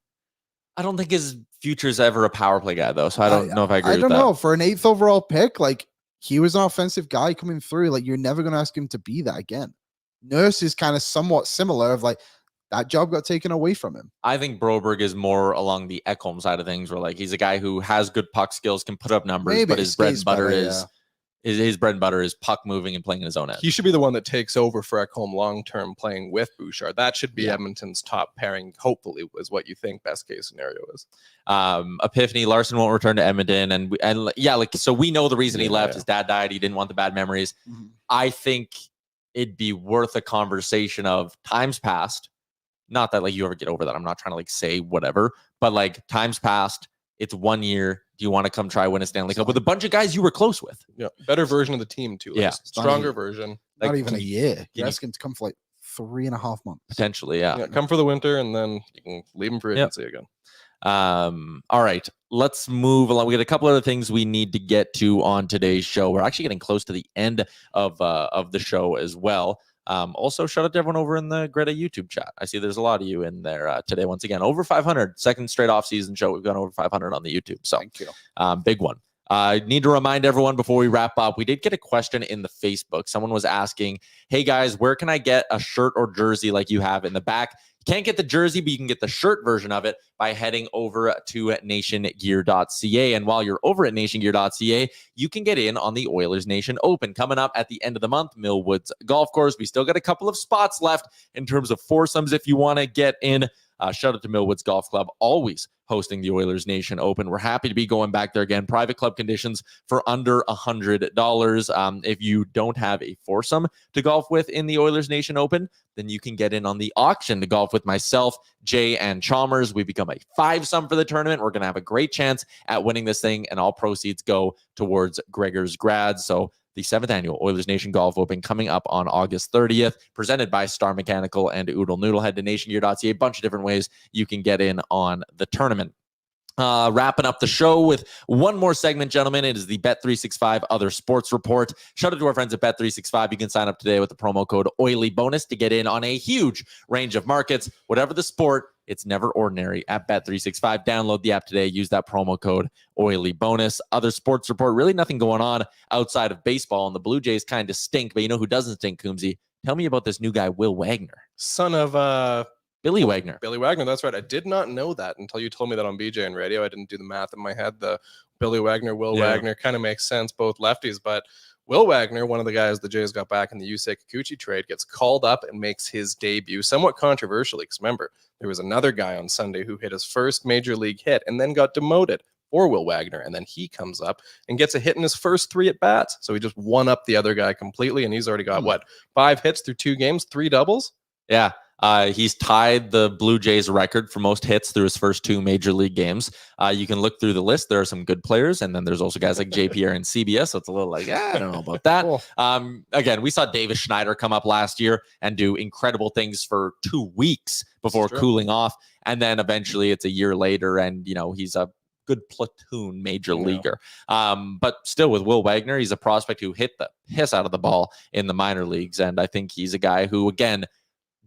I don't think his future's ever a power play guy, though, so I don't know if I agree with that. I don't know. For an 8th overall pick, like, he was an offensive guy coming through. Like, you're never going to ask him to be that again. Nurse is kind of somewhat similar of like, that job got taken away from him. I think Broberg is more along the Ekholm side of things, where like he's a guy who has good puck skills, can put up numbers, but his bread and butter his bread and butter is puck moving and playing in his own end. He should be the one that takes over for Ekholm long term, playing with Bouchard. That should be Edmonton's top pairing. Hopefully, is what you think best case scenario is. Epiphany Larson won't return to Edmonton, so we know the reason he left. His dad died. He didn't want the bad memories. Mm-hmm. I think it'd be worth a conversation of times past. Not that like you ever get over that. I'm not trying to like say whatever, but like times past, it's 1 year. Do you want to come try win a Stanley Cup with a bunch of guys you were close with? Yeah, better version of the team too. Yeah, stronger version. Not Like, even a year. You're asking him to come for like 3.5 months. Potentially, yeah. Come for the winter, and then you can leave him for agency again. All right, let's move along. We got a couple other things we need to get to on today's show. We're actually getting close to the end of the show as well. Also, shout out to everyone over in the Greta YouTube chat. I see there's a lot of you in there today. Once again, over 500, second straight off-season show. We've gone over 500 on the YouTube. So, thank you. Big one. I need to remind everyone before we wrap up, we did get a question in the Facebook. Someone was asking, hey guys, where can I get a shirt or jersey like you have in the back? You can't get the jersey, but you can get the shirt version of it by heading over to nationgear.ca. And while you're over at nationgear.ca, you can get in on the Oilers Nation Open coming up at the end of the month, Millwoods Golf Course. We still got a couple of spots left in terms of foursomes if you want to get in. Shout out to Millwoods Golf Club, always hosting the Oilers Nation Open. We're happy to be going back there again. Private club conditions for under $100. If you don't have a foursome to golf with in the Oilers Nation Open, then you can get in on the auction to golf with myself, Jay, and Chalmers. We become a fivesome for the tournament. We're going to have a great chance at winning this thing, and all proceeds go towards Gregor's grad. So the 7th annual Oilers Nation Golf Open coming up on August 30th, presented by Star Mechanical and Oodle Noodle. Head to nationgear.ca. A bunch of different ways you can get in on the tournament. Wrapping up the show with one more segment, gentlemen. It is the Bet365 Other Sports Report. Shout out to our friends at Bet365. You can sign up today with the promo code OILYBONUS to get in on a huge range of markets. Whatever the sport, it's never ordinary at Bet365. Download the app today. Use that promo code OILYBONUS. Other Sports Report, really nothing going on outside of baseball, and the Blue Jays kind of stink, but you know who doesn't stink, Coombsy? Tell me about this new guy, Will Wagner. Son of Billy Wagner. Billy Wagner, that's right. I did not know that until you told me that on BJ and radio. I didn't do the math in my head. The Billy Wagner, Will Wagner kind of makes sense, both lefties. But Will Wagner, one of the guys the Jays got back in the Yusei Kikuchi trade, gets called up and makes his debut, somewhat controversially. Because remember, there was another guy on Sunday who hit his first major league hit and then got demoted for Will Wagner. And then he comes up and gets a hit in his first 3 at-bats. So he just won up the other guy completely. And he's already got, 5 hits through 2 games, 3 doubles? Yeah. He's tied the Blue Jays record for most hits through his first 2 major league games. You can look through the list. There are some good players, and then there's also guys like JPR and CBS. So it's a little like, I don't know about that. Cool. Again, we saw Davis Schneider come up last year and do incredible things for 2 weeks before cooling off. And then eventually it's a year later, and, you know, he's a good platoon major leaguer. But still with Will Wagner, he's a prospect who hit the piss out of the ball in the minor leagues. And I think he's a guy who, again,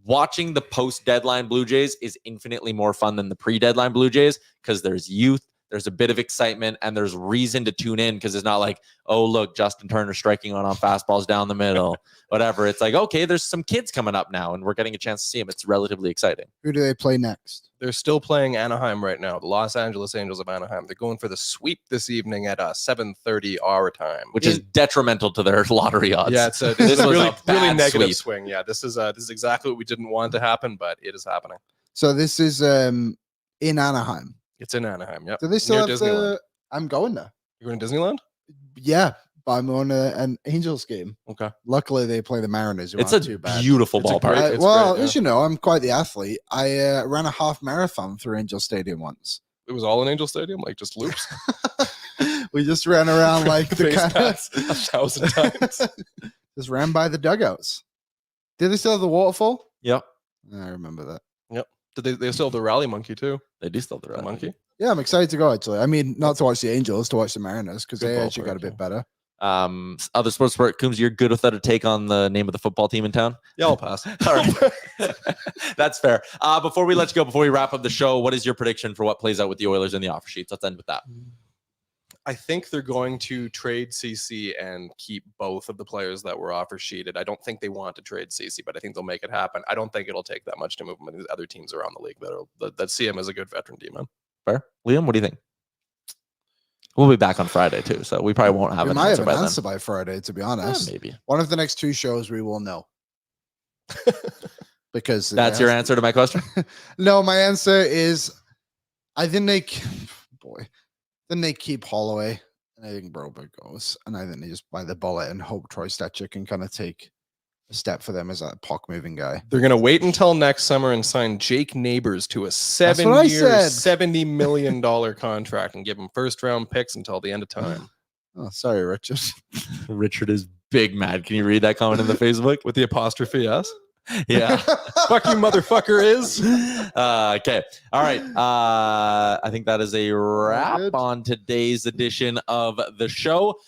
watching the post-deadline Blue Jays is infinitely more fun than the pre-deadline Blue Jays because there's youth, there's a bit of excitement, and there's reason to tune in because it's not like, oh, look, Justin Turner striking on fastballs down the middle, whatever. It's like, okay, there's some kids coming up now, and we're getting a chance to see them. It's relatively exciting. Who do they play next? They're still playing Anaheim right now. The Los Angeles Angels of Anaheim. They're going for the sweep this evening at 7:30 our time, which is detrimental to their lottery odds. Yeah, it's a really negative swing. Yeah, this is exactly what we didn't want to happen, but it is happening. So this is in Anaheim. It's in Anaheim. Yep. Do they still Near have Disneyland. I'm going there. You're going to Disneyland? Yeah, but I'm on an Angels game. Okay. Luckily, they play the Mariners. Who It's aren't a too bad. beautiful It's a ballpark. great- Well, great, yeah. as you know, I'm quite the athlete. I ran a half marathon through Angel Stadium once. It was all in Angel Stadium, like just loops. We just ran around like the Face kind pass 1,000 times. just ran by the dugouts. Did they still have the waterfall? Yep. I remember that. Did they still have the rally monkey too? They do still have The the monkey. Yeah, I'm excited to go, actually. I mean, not to watch the Angels, to watch the Mariners, because Good they actually ballpark, got a bit better. Other sports sport, Coombs, you're good without a take on the name of the football team in town? Yeah, I'll pass. All right. That's fair. Before we let you go, before we wrap up the show, what is your prediction for what plays out with the Oilers in the offer sheets? Let's end with that. I think they're going to trade Ceci and keep both of the players that were offer sheeted. I don't think they want to trade Ceci, but I think they'll make it happen. I don't think it'll take that much to move him. These other teams around the league that see him as a good veteran D-man. Fair. Liam, what do you think? We'll be back on Friday too, so we probably won't have We an might answer have an by answer then. by Friday, to be Yeah, honest. maybe. One of the next two shows we will know. Because That's your answer to my question? No, my answer is I think they keep Holloway, and I think Broberg goes, and I think they just buy the bullet and hope Troy Stetcher can kind of take a step for them as a puck moving guy. They're going to wait until next summer and sign Jake Neighbors to a what I 7-year, said. $70 million contract and give him first round picks until the end of time. Oh, sorry, Richard. Richard is big mad. Can you read that comment in the Facebook? With the apostrophe S. Yeah. Fuck you, motherfucker is. Okay. All right. I think that is a wrap Good. on today's edition of the show.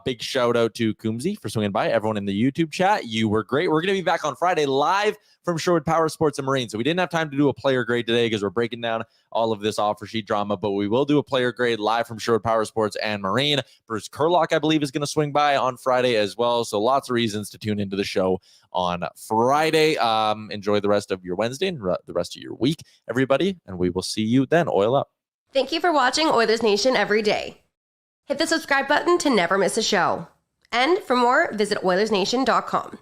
Big shout out to Coombsy for swinging by. Everyone in the YouTube chat, you were great. We're going to be back on Friday live from Sherwood Power Sports and Marine. So we didn't have time to do a player grade today because we're breaking down all of this offer sheet drama, but we will do a player grade live from Sherwood Power Sports and Marine. Bruce Kurlock, I believe, is going to swing by on Friday as well. So lots of reasons to tune into the show on Friday. Enjoy the rest of your Wednesday and the rest of your week, everybody, and we will see you then. Oil up. Thank you for watching Oilers Nation Every Day. Hit the subscribe button to never miss a show. And for more, visit OilersNation.com.